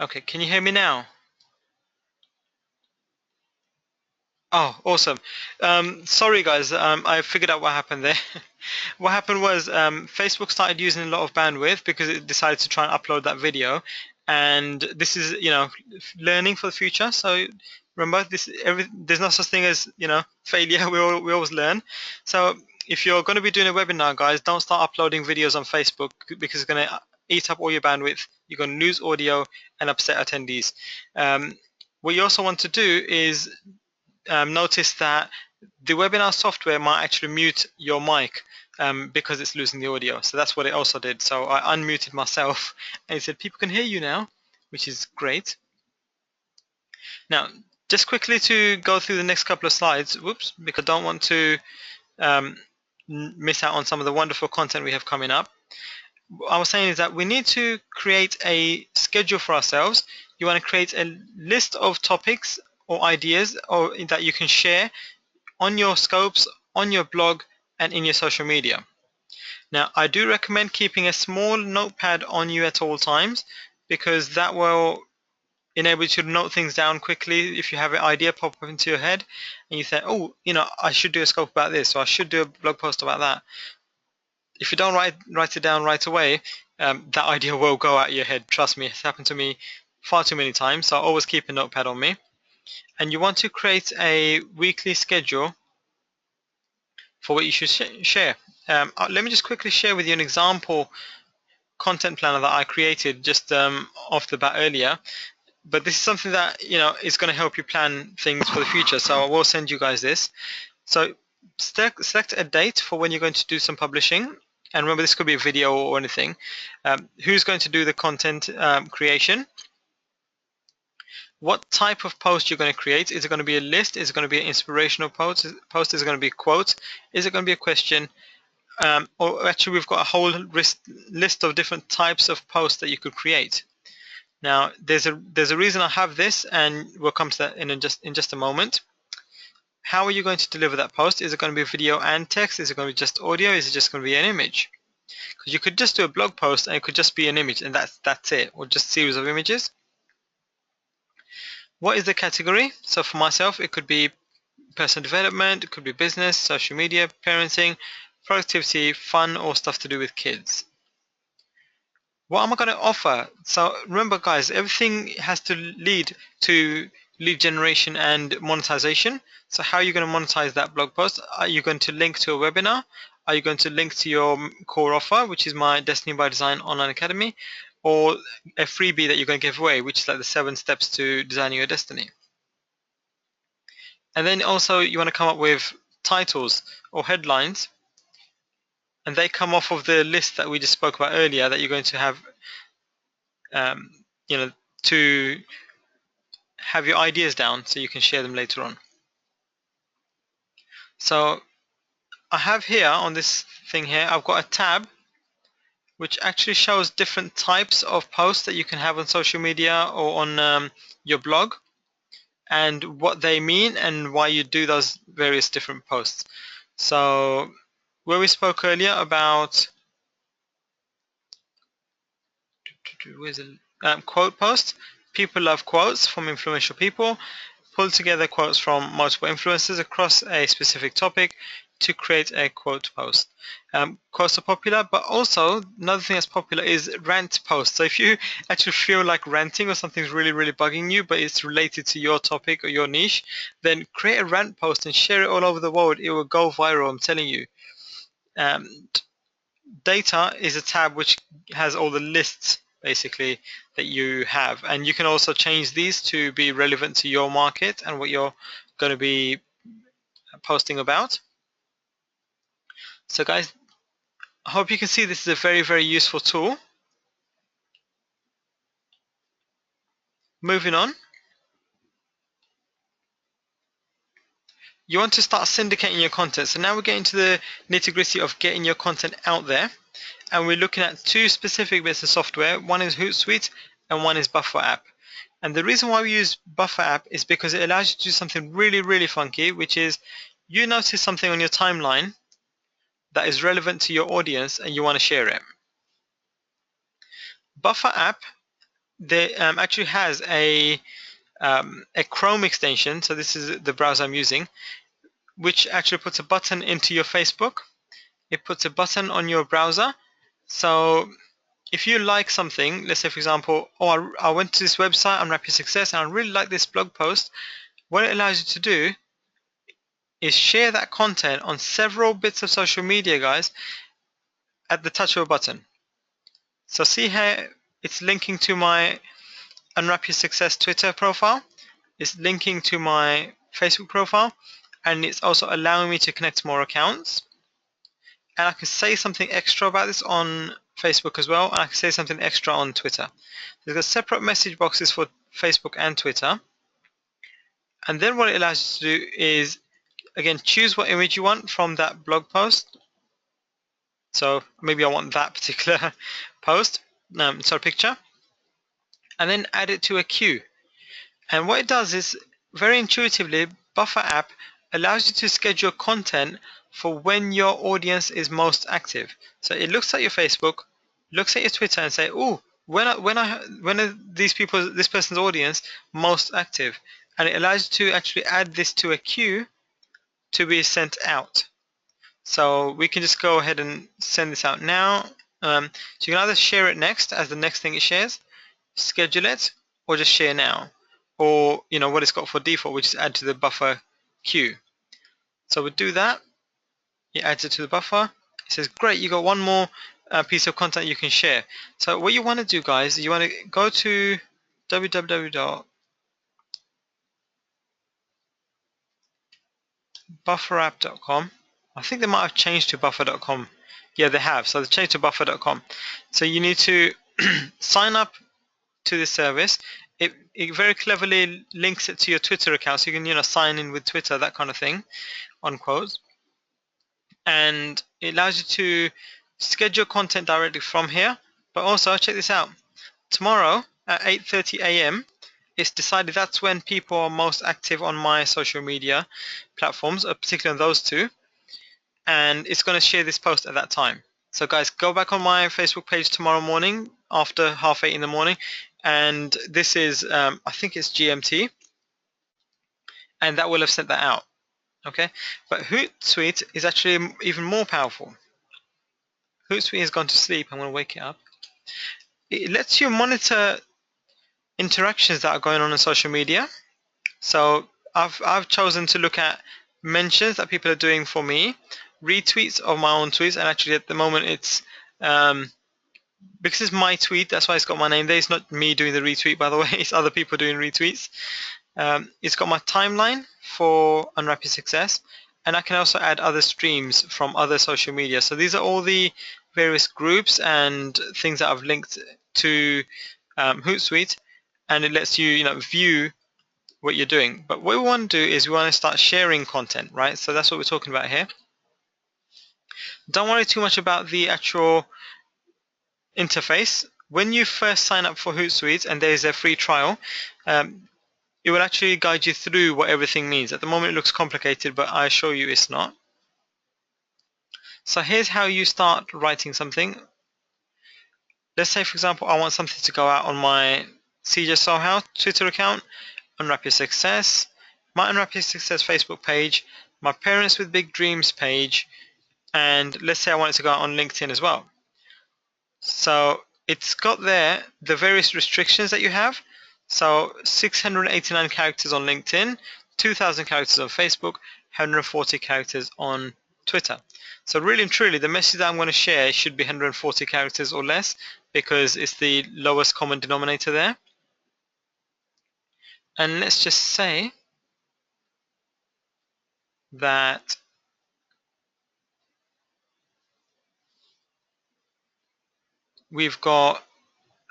Speaker 1: Okay, can you hear me now? Oh, awesome. Sorry guys, I figured out what happened there. What happened was Facebook started using a lot of bandwidth because it decided to try and upload that video. And this is, learning for the future. So remember, there's no such thing as, failure. We always learn. So if you're going to be doing a webinar, guys, don't start uploading videos on Facebook because it's going to eat up all your bandwidth. You're going to lose audio and upset attendees. What you also want to do is notice that the webinar software might actually mute your mic because it's losing the audio. So that's what it also did. So I unmuted myself and it said people can hear you now, which is great. Now, just quickly to go through the next couple of slides, whoops, because I don't want to miss out on some of the wonderful content we have coming up. What I was saying is that we need to create a schedule for ourselves. You want to create a list of topics or ideas or that you can share on your scopes, on your blog, and in your social media. Now, I do recommend keeping a small notepad on you at all times because that will enable you to note things down quickly. If you have an idea pop up into your head and you think, oh, I should do a scope about this, or I should do a blog post about that. If you don't write it down right away, that idea will go out of your head. Trust me, it's happened to me far too many times. So I always keep a notepad on me. And you want to create a weekly schedule for what you should share. Let me just quickly share with you an example content planner that I created just off the bat earlier. But this is something that is going to help you plan things for the future. So I will send you guys this. So select a date for when you're going to do some publishing. And remember, this could be a video or anything. Who's going to do the content creation? What type of post you're going to create? Is it going to be a list? Is it going to be an inspirational post? Is it going to be a quote? Is it going to be a question? Or actually, we've got a whole list of different types of posts that you could create. Now, there's a reason I have this, and we'll come to that in just a moment. How are you going to deliver that post? Is it going to be video and text? Is it going to be just audio? Is it just going to be an image? Because you could just do a blog post and it could just be an image, and that's it, or just a series of images. What is the category? So for myself, it could be personal development, it could be business, social media, parenting, productivity, fun, or stuff to do with kids. What am I going to offer? So remember, guys, everything has to lead to lead generation and monetization. So how are you going to monetize that blog post? Are you going to link to a webinar? Are you going to link to your core offer, which is my Destiny by Design online academy, or a freebie that you're going to give away, which is like the 7 steps to designing your destiny? And then also you want to come up with titles or headlines, and they come off of the list that we just spoke about earlier that you're going to have to have your ideas down so you can share them later on. So I have here on this thing here, I've got a tab which actually shows different types of posts that you can have on social media or on your blog, and what they mean and why you do those various different posts. So where we spoke earlier about quote posts, people love quotes from influential people. Pull together quotes from multiple influencers across a specific topic to create a quote post. Quotes are popular, but also another thing that's popular is rant posts. So if you actually feel like ranting or something's really, really bugging you, but it's related to your topic or your niche, then create a rant post and share it all over the world. It will go viral, I'm telling you. Data is a tab which has all the lists basically that you have, and you can also change these to be relevant to your market and what you're going to be posting about. So guys, I hope you can see this is a very, very useful tool. Moving on, you want to start syndicating your content. So now we're getting to the nitty-gritty of getting your content out there, and we're looking at 2 specific bits of software. One is Hootsuite and one is Buffer app. And the reason why we use Buffer app is because it allows you to do something really, really funky, which is you notice something on your timeline that is relevant to your audience and you want to share it. Buffer app there actually has a Chrome extension. So this is the browser I'm using, which actually puts a button into your Facebook. It puts a button on your browser. So if you like something, let's say for example, oh, I went to this website, Unwrap Your Success, and I really like this blog post. What it allows you to do is share that content on several bits of social media, guys, at the touch of a button. So see how it's linking to my Unwrap Your Success Twitter profile. It's linking to my Facebook profile, and it's also allowing me to connect more accounts. And I can say something extra about this on Facebook as well, and I can say something extra on Twitter. There's got separate message boxes for Facebook and Twitter. And then what it allows you to do is, again, choose what image you want from that blog post. So maybe I want that particular post, picture, and then add it to a queue. And what it does is, very intuitively, Buffer app allows you to schedule content for when your audience is most active. So it looks at your Facebook, looks at your Twitter, and say, "Oh, when are these people, this person's audience, most active?" And it allows you to actually add this to a queue to be sent out. So we can just go ahead and send this out now. So you can either share it next as the next thing it shares, schedule it, or just share now. Or what it's got for default, which is add to the buffer queue. So we'll do that. It adds it to the buffer. It says, great, you got one more piece of content you can share. So what you want to do, guys, you want to go to www.bufferapp.com. I think they might have changed to buffer.com. Yeah, they have. So they changed to buffer.com. So you need to sign up to this service. It very cleverly links it to your Twitter account, so you can sign in with Twitter, that kind of thing, on quotes. And it allows you to schedule content directly from here. But also, check this out. Tomorrow at 8:30 a.m. it's decided that's when people are most active on my social media platforms, particularly on those two. And it's going to share this post at that time. So guys, go back on my Facebook page tomorrow morning after 8:30 in the morning, and this is I think it's GMT, and that will have sent that out. Okay, but Hootsuite is actually even more powerful. Hootsuite has gone to sleep. I'm going to wake it up. It lets you monitor interactions that are going on social media. So I've chosen to look at mentions that people are doing for me, retweets of my own tweets, and actually at the moment it's because it's my tweet, that's why it's got my name there. It's not me doing the retweet, by the way. It's other people doing retweets. It's got my timeline for Unwrap Your Success, and I can also add other streams from other social media. So these are all the various groups and things that I've linked to Hootsuite, and it lets you, view what you're doing. But what we want to do is we want to start sharing content, right? So that's what we're talking about here. Don't worry too much about the actual interface. When you first sign up for Hootsuite and there's a free trial, it will actually guide you through what everything means. At the moment it looks complicated, but I assure you it's not. So here's how you start writing something. Let's say, for example, I want something to go out on my CJ Sohail Twitter account, Unwrap Your Success, my Unwrap Your Success Facebook page, my Parents with Big Dreams page, and let's say I want it to go out on LinkedIn as well. So it's got there the various restrictions that you have. So 689 characters on LinkedIn, 2,000 characters on Facebook, 140 characters on Twitter. So really and truly, the message that I'm going to share should be 140 characters or less, because it's the lowest common denominator there. And let's just say that we've got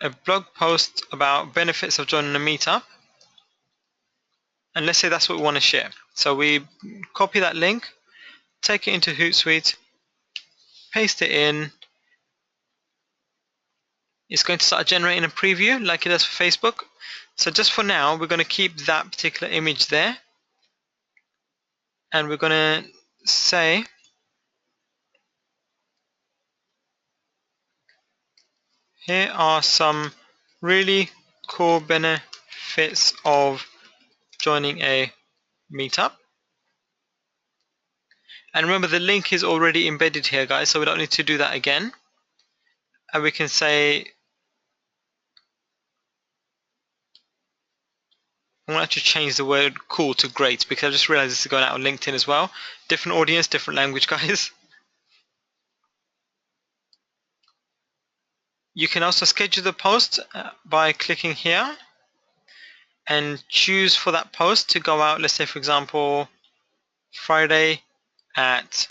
Speaker 1: a blog post about benefits of joining a meetup. And let's say that's what we want to share. So we copy that link, take it into Hootsuite, paste it in. It's going to start generating a preview like it does for Facebook. So just for now, we're going to keep that particular image there. And we're going to say, here are some really core benefits of joining a meetup. And remember, the link is already embedded here, guys, so we don't need to do that again. And we can say, I'm going to actually change the word cool to great, because I just realized this is going out on LinkedIn as well. Different audience, different language, guys. You can also schedule the post by clicking here and choose for that post to go out, let's say, for example, Friday at,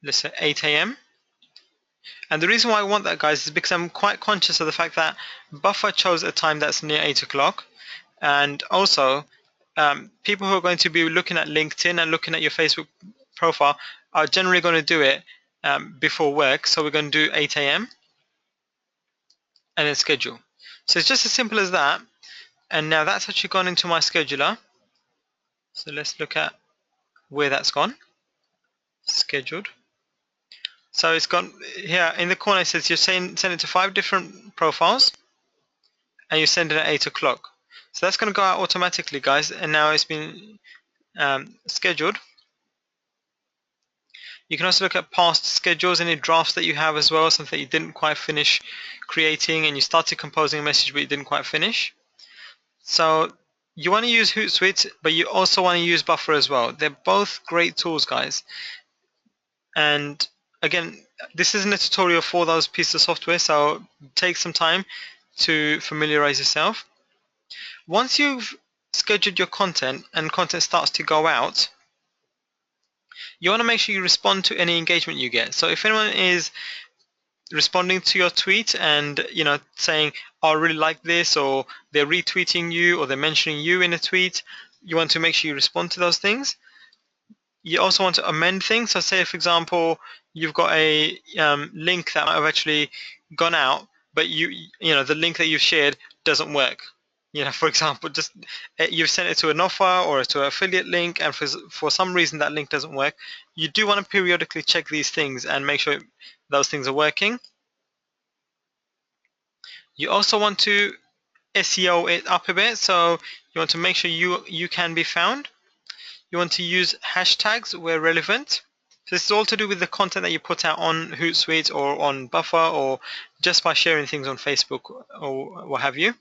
Speaker 1: let's say, 8 a.m. And the reason why I want that, guys, is because I'm quite conscious of the fact that Buffer chose a time that's near 8 o'clock. And also, people who are going to be looking at LinkedIn and looking at your Facebook profile are generally going to do it before work. So we're going to do 8 a.m. and then schedule. So it's just as simple as that. And now that's actually gone into my scheduler. So let's look at where that's gone. Scheduled. So it's gone here in the corner. It says you're send it to 5 different profiles, and you send it at 8 o'clock. So that's going to go out automatically, guys. And now it's been scheduled. You can also look at past schedules, any drafts that you have as well, something that you didn't quite finish creating, and you started composing a message but you didn't quite finish. So you want to use Hootsuite, but you also want to use Buffer as well. They're both great tools, guys. And again, this isn't a tutorial for those pieces of software, so take some time to familiarize yourself. Once you've scheduled your content and content starts to go out, you want to make sure you respond to any engagement you get. So if anyone is responding to your tweet and saying, oh, I really like this, or they're retweeting you, or they're mentioning you in a tweet, you want to make sure you respond to those things. You also want to amend things. So say, for example, you've got a link that might have actually gone out, but the link that you've shared doesn't work. For example, just you've sent it to an offer or to an affiliate link, and for some reason that link doesn't work. You do want to periodically check these things and make sure those things are working. You also want to SEO it up a bit, so you want to make sure you can be found. You want to use hashtags where relevant. So this is all to do with the content that you put out on Hootsuite or on Buffer, or just by sharing things on Facebook or what have you.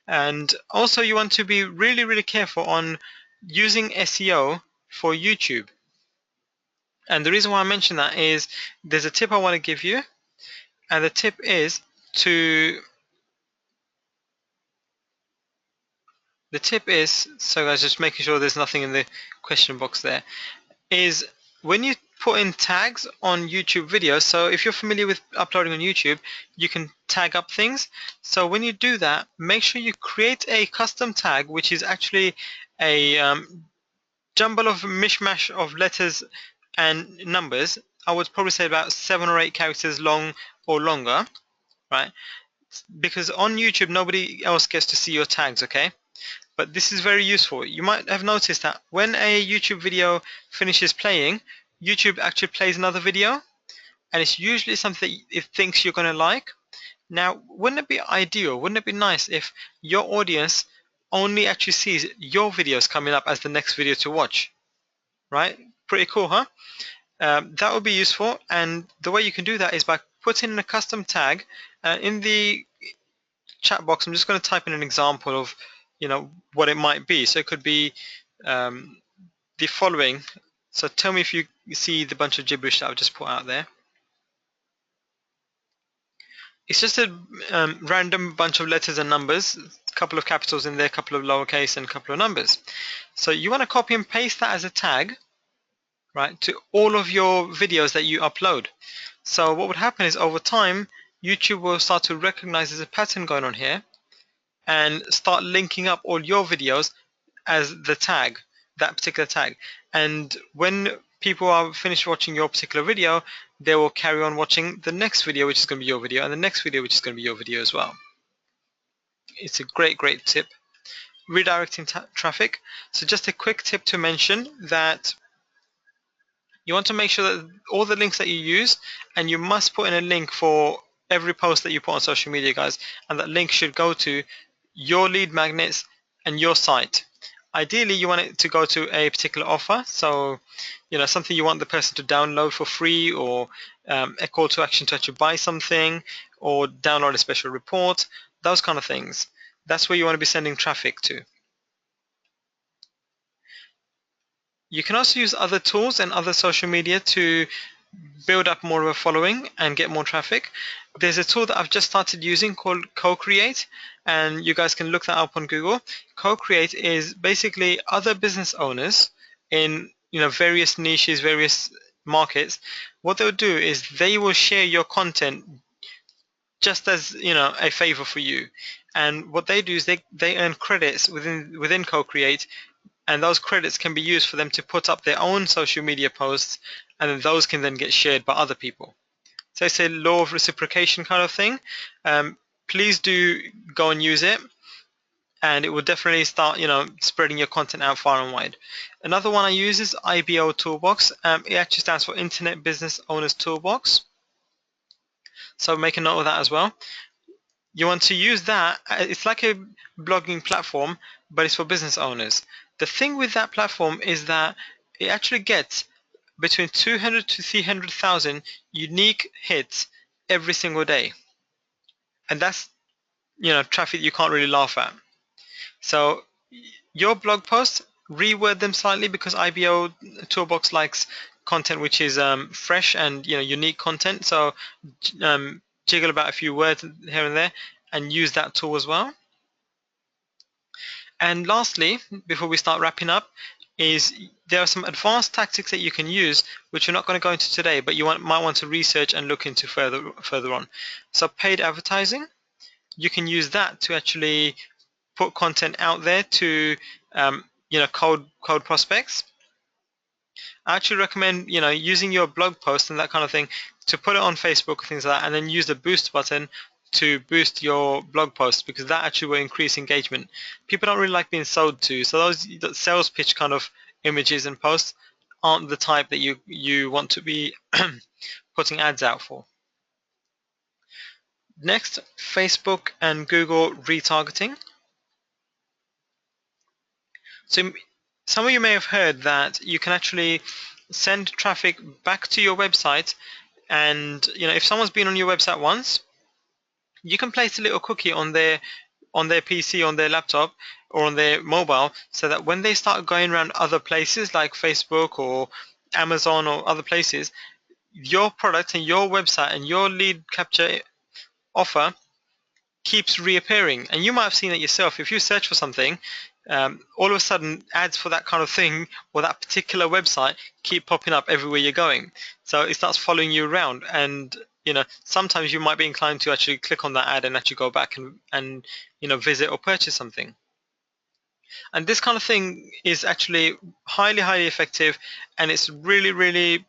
Speaker 1: And also you want to be really, really careful on using SEO for YouTube. And the reason why I mention that is there's a tip I want to give you, and the tip is so guys, just making sure there's nothing in the question box there, is when you put in tags on YouTube videos. So if you're familiar with uploading on YouTube, you can tag up things. So when you do that, make sure you create a custom tag, which is actually a jumble of mishmash of letters and numbers. I would probably say about 7 or 8 characters long or longer, right? Because on YouTube, nobody else gets to see your tags, okay? But this is very useful. You might have noticed that when a YouTube video finishes playing, YouTube actually plays another video, and it's usually something that it thinks you're going to like. Now, wouldn't it be ideal, wouldn't it be nice if your audience only actually sees your videos coming up as the next video to watch, right? Pretty cool, huh? That would be useful, and the way you can do that is by putting in a custom tag. In the chat box, I'm just going to type in an example of what it might be. So it could be the following. So tell me if you see the bunch of gibberish that I've just put out there. It's just a random bunch of letters and numbers, a couple of capitals in there, a couple of lowercase, and a couple of numbers. So you want to copy and paste that as a tag, right, to all of your videos that you upload. So what would happen is over time, YouTube will start to recognize there's a pattern going on here and start linking up all your videos as the tag, that particular tag. And when people are finished watching your particular video, they will carry on watching the next video, which is going to be your video, and the next video, which is going to be your video as well. It's a great, great tip. Redirecting traffic. So just a quick tip to mention that you want to make sure that all the links that you use, and you must put in a link for every post that you put on social media, guys, and that link should go to your lead magnets and your site. Ideally, you want it to go to a particular offer, so something you want the person to download for free, or a call to action to actually buy something, or download a special report, those kind of things. That's where you want to be sending traffic to. You can also use other tools and other social media to build up more of a following and get more traffic. There's a tool that I've just started using called Co-Create, and you guys can look that up on Google. Co-Create is basically other business owners in various niches, various markets. What they'll do is they will share your content just as a favor for you. And what they do is they earn credits within Co-Create, and those credits can be used for them to put up their own social media posts, and then those can then get shared by other people. So it's a law of reciprocation kind of thing. Please do go and use it, and it will definitely start spreading your content out far and wide. Another one I use is IBO Toolbox. It actually stands for Internet Business Owners Toolbox, so make a note of that as well. You want to use that. It's like a blogging platform, but it's for business owners. The thing with that platform is that it actually gets between 200 to 300,000 unique hits every single day, and that's traffic you can't really laugh at. So your blog posts, reword them slightly, because IBO Toolbox likes content which is fresh and unique content. So jiggle about a few words here and there, and use that tool as well. And lastly, before we start wrapping up, is there are some advanced tactics that you can use, which we're not going to go into today, but you might want to research and look into further on. So paid advertising, you can use that to actually put content out there to cold prospects. I actually recommend using your blog post and that kind of thing to put it on Facebook, things like that, and then use the boost button to boost your blog posts, because that actually will increase engagement. People don't really like being sold to, so those sales pitch kind of images and posts aren't the type that you want to be putting ads out for. Next, Facebook and Google retargeting. So some of you may have heard that you can actually send traffic back to your website, and if someone's been on your website once, you can place a little cookie on their PC, on their laptop, or on their mobile, so that when they start going around other places like Facebook or Amazon or other places, your product and your website and your lead capture offer keeps reappearing. And you might have seen it yourself. If you search for something, all of a sudden ads for that kind of thing or that particular website keep popping up everywhere you're going. So it starts following you around, and sometimes you might be inclined to actually click on that ad and actually go back and visit or purchase something. And this kind of thing is actually highly effective, and it's really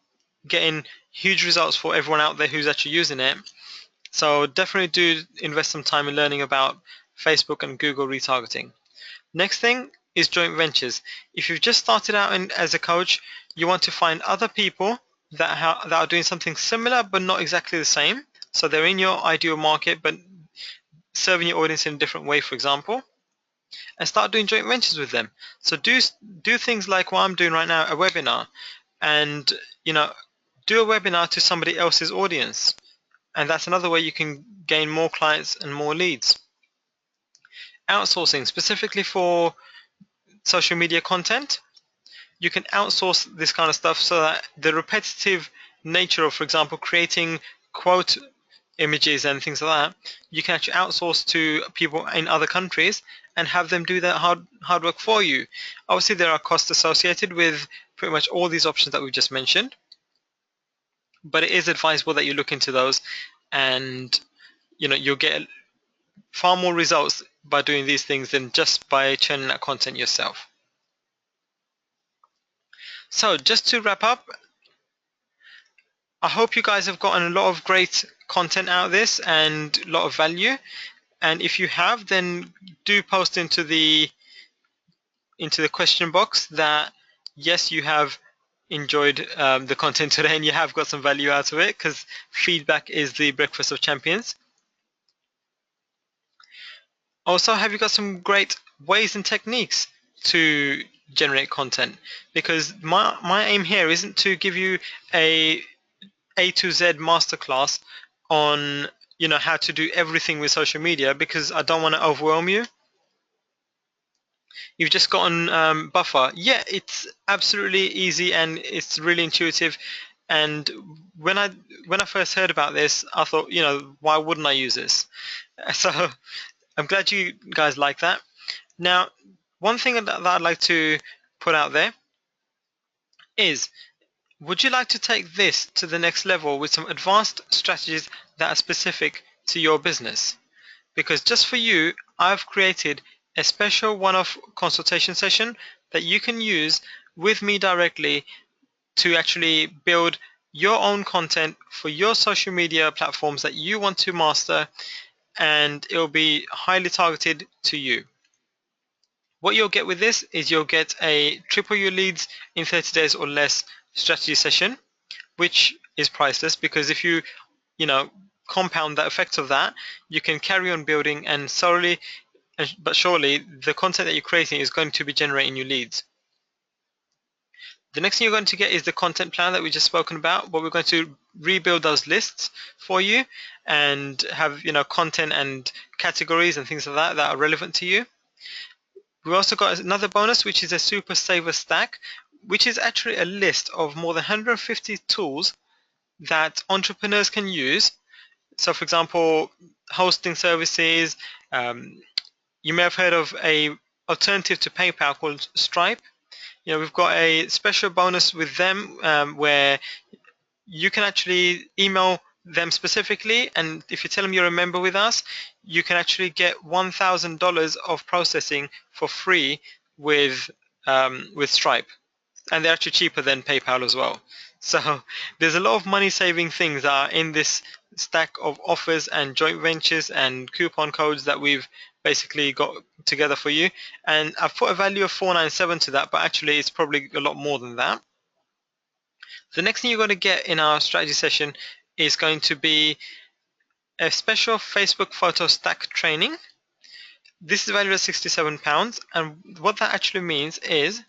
Speaker 1: getting huge results for everyone out there who's actually using it. So definitely do invest some time in learning about Facebook and Google retargeting. Next thing is joint ventures. If you've just started out as a coach, you want to find other people that are doing something similar but not exactly the same. So they're in your ideal market but serving your audience in a different way, for example, and start doing joint ventures with them. So do things like what I'm doing right now, a webinar, and do a webinar to somebody else's audience, and that's another way you can gain more clients and more leads. Outsourcing, specifically for social media content, you can outsource this kind of stuff so that the repetitive nature of, for example, creating quote images and things like that, you can actually outsource to people in other countries and have them do that hard work for you. Obviously, there are costs associated with pretty much all these options that we've just mentioned, but it is advisable that you look into those, and you'll get far more results by doing these things than just by churning that content yourself. So just to wrap up, I hope you guys have gotten a lot of great content out of this and a lot of value. And if you have, then do post into the question box that yes, you have enjoyed the content today and you have got some value out of it, because feedback is the breakfast of champions. Also, have you got some great ways and techniques to generate content? Because my aim here isn't to give you A to Z masterclass on how to do everything with social media, because I don't want to overwhelm you. You've just gotten Buffer. Yeah, it's absolutely easy and it's really intuitive. And when I first heard about this, I thought, why wouldn't I use this? So I'm glad you guys like that. Now, one thing that I'd like to put out there is, would you like to take this to the next level with some advanced strategies that are specific to your business? Because just for you, I've created a special one-off consultation session that you can use with me directly to actually build your own content for your social media platforms that you want to master, and it will be highly targeted to you. What you'll get with this is you'll get a triple your leads in 30 days or less strategy session, which is priceless, because if you compound the effect of that, you can carry on building, and slowly but surely the content that you're creating is going to be generating you leads. The next thing you're going to get is the content plan that we just spoken about, but we're going to rebuild those lists for you and have content and categories and things like that that are relevant to you. We also got another bonus, which is a super saver stack, which is actually a list of more than 150 tools that entrepreneurs can use. So for example, hosting services, you may have heard of a alternative to PayPal called Stripe. We've got a special bonus with them where you can actually email them specifically, and if you tell them you're a member with us, you can actually get $1,000 of processing for free with Stripe, and they're actually cheaper than PayPal as well. So there's a lot of money saving things that are in this stack of offers and joint ventures and coupon codes that we've basically got together for you. And I've put a value of 497 to that, but actually it's probably a lot more than that. The next thing you're going to get in our strategy session is going to be a special Facebook photo stack training. This is valued at £67, and what that actually means is,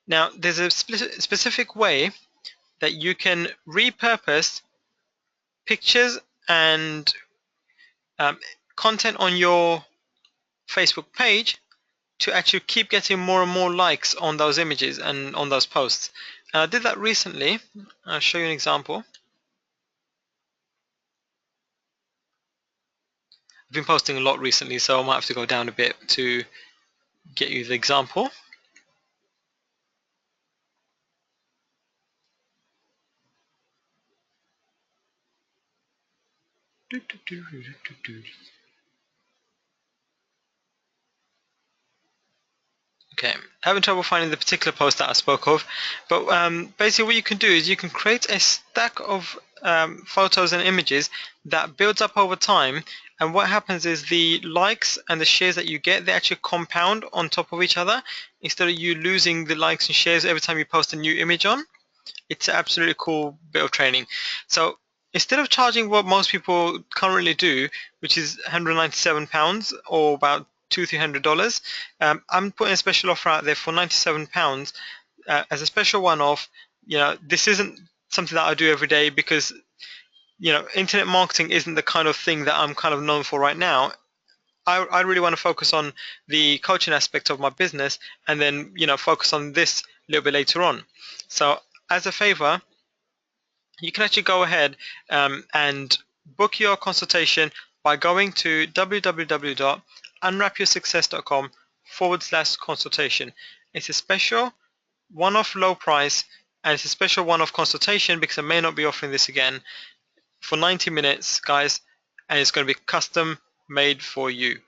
Speaker 1: now there's a specific way that you can repurpose pictures and content on your Facebook page to actually keep getting more and more likes on those images and on those posts. I did that recently. I'll show you an example. I've been posting a lot recently, so I might have to go down a bit to get you the example. Okay, having trouble finding the particular post that I spoke of, but basically what you can do is you can create a stack of photos and images that builds up over time, and what happens is the likes and the shares that you get, they actually compound on top of each other instead of you losing the likes and shares every time you post a new image on. It's an absolutely cool bit of training. So instead of charging what most people currently do, which is £197 or about $200-300, I'm putting a special offer out there for £97 as a special one-off. This isn't something that I do every day, because internet marketing isn't the kind of thing that I'm kind of known for right now. I really want to focus on the coaching aspect of my business, and then focus on this a little bit later on. So as a favor, you can actually go ahead and book your consultation by going to www.unwrapyoursuccess.com/consultation. It's a special one-off low price, and it's a special one-off consultation because I may not be offering this again, for 90 minutes, guys, and it's going to be custom made for you.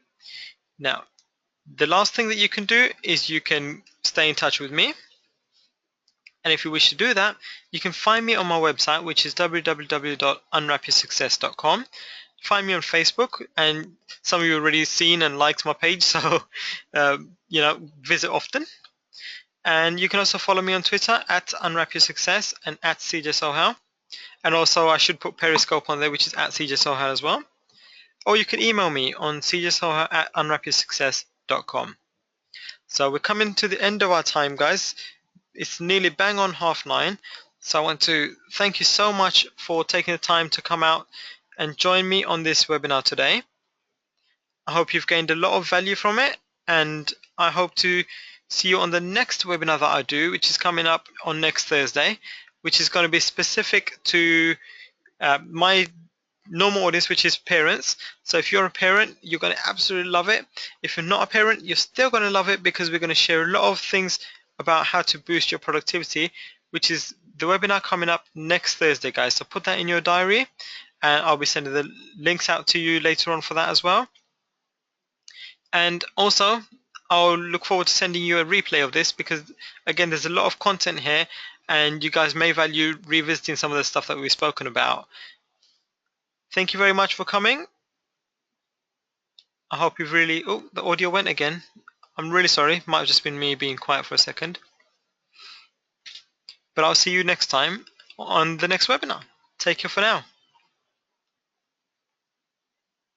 Speaker 1: Now, the last thing that you can do is you can stay in touch with me. And if you wish to do that, you can find me on my website, which is www.unwrapyoursuccess.com. Find me on Facebook, and some of you already seen and liked my page, so visit often. And you can also follow me on Twitter at Unwrap Your Success and at CJ Sohail. And also I should put Periscope on there, which is at CJ Sohail as well. Or you can email me on cjsohail at unwrapyoursuccess.com. So we're coming to the end of our time, guys. It's nearly bang on 9:30. So I want to thank you so much for taking the time to come out and join me on this webinar today. I hope you've gained a lot of value from it, and I hope to see you on the next webinar that I do, which is coming up on next Thursday, which is going to be specific to my normal audience, which is parents. So if you're a parent, you're going to absolutely love it. If you're not a parent, you're still going to love it, because we're going to share a lot of things about how to boost your productivity, which is the webinar coming up next Thursday, guys. So put that in your diary, and I'll be sending the links out to you later on for that as well. And also, I'll look forward to sending you a replay of this, because again, there's a lot of content here and you guys may value revisiting some of the stuff that we've spoken about. Thank you very much for coming. I hope you've really... Oh, the audio went again. I'm really sorry. Might have just been me being quiet for a second. But I'll see you next time on the next webinar. Take care for now.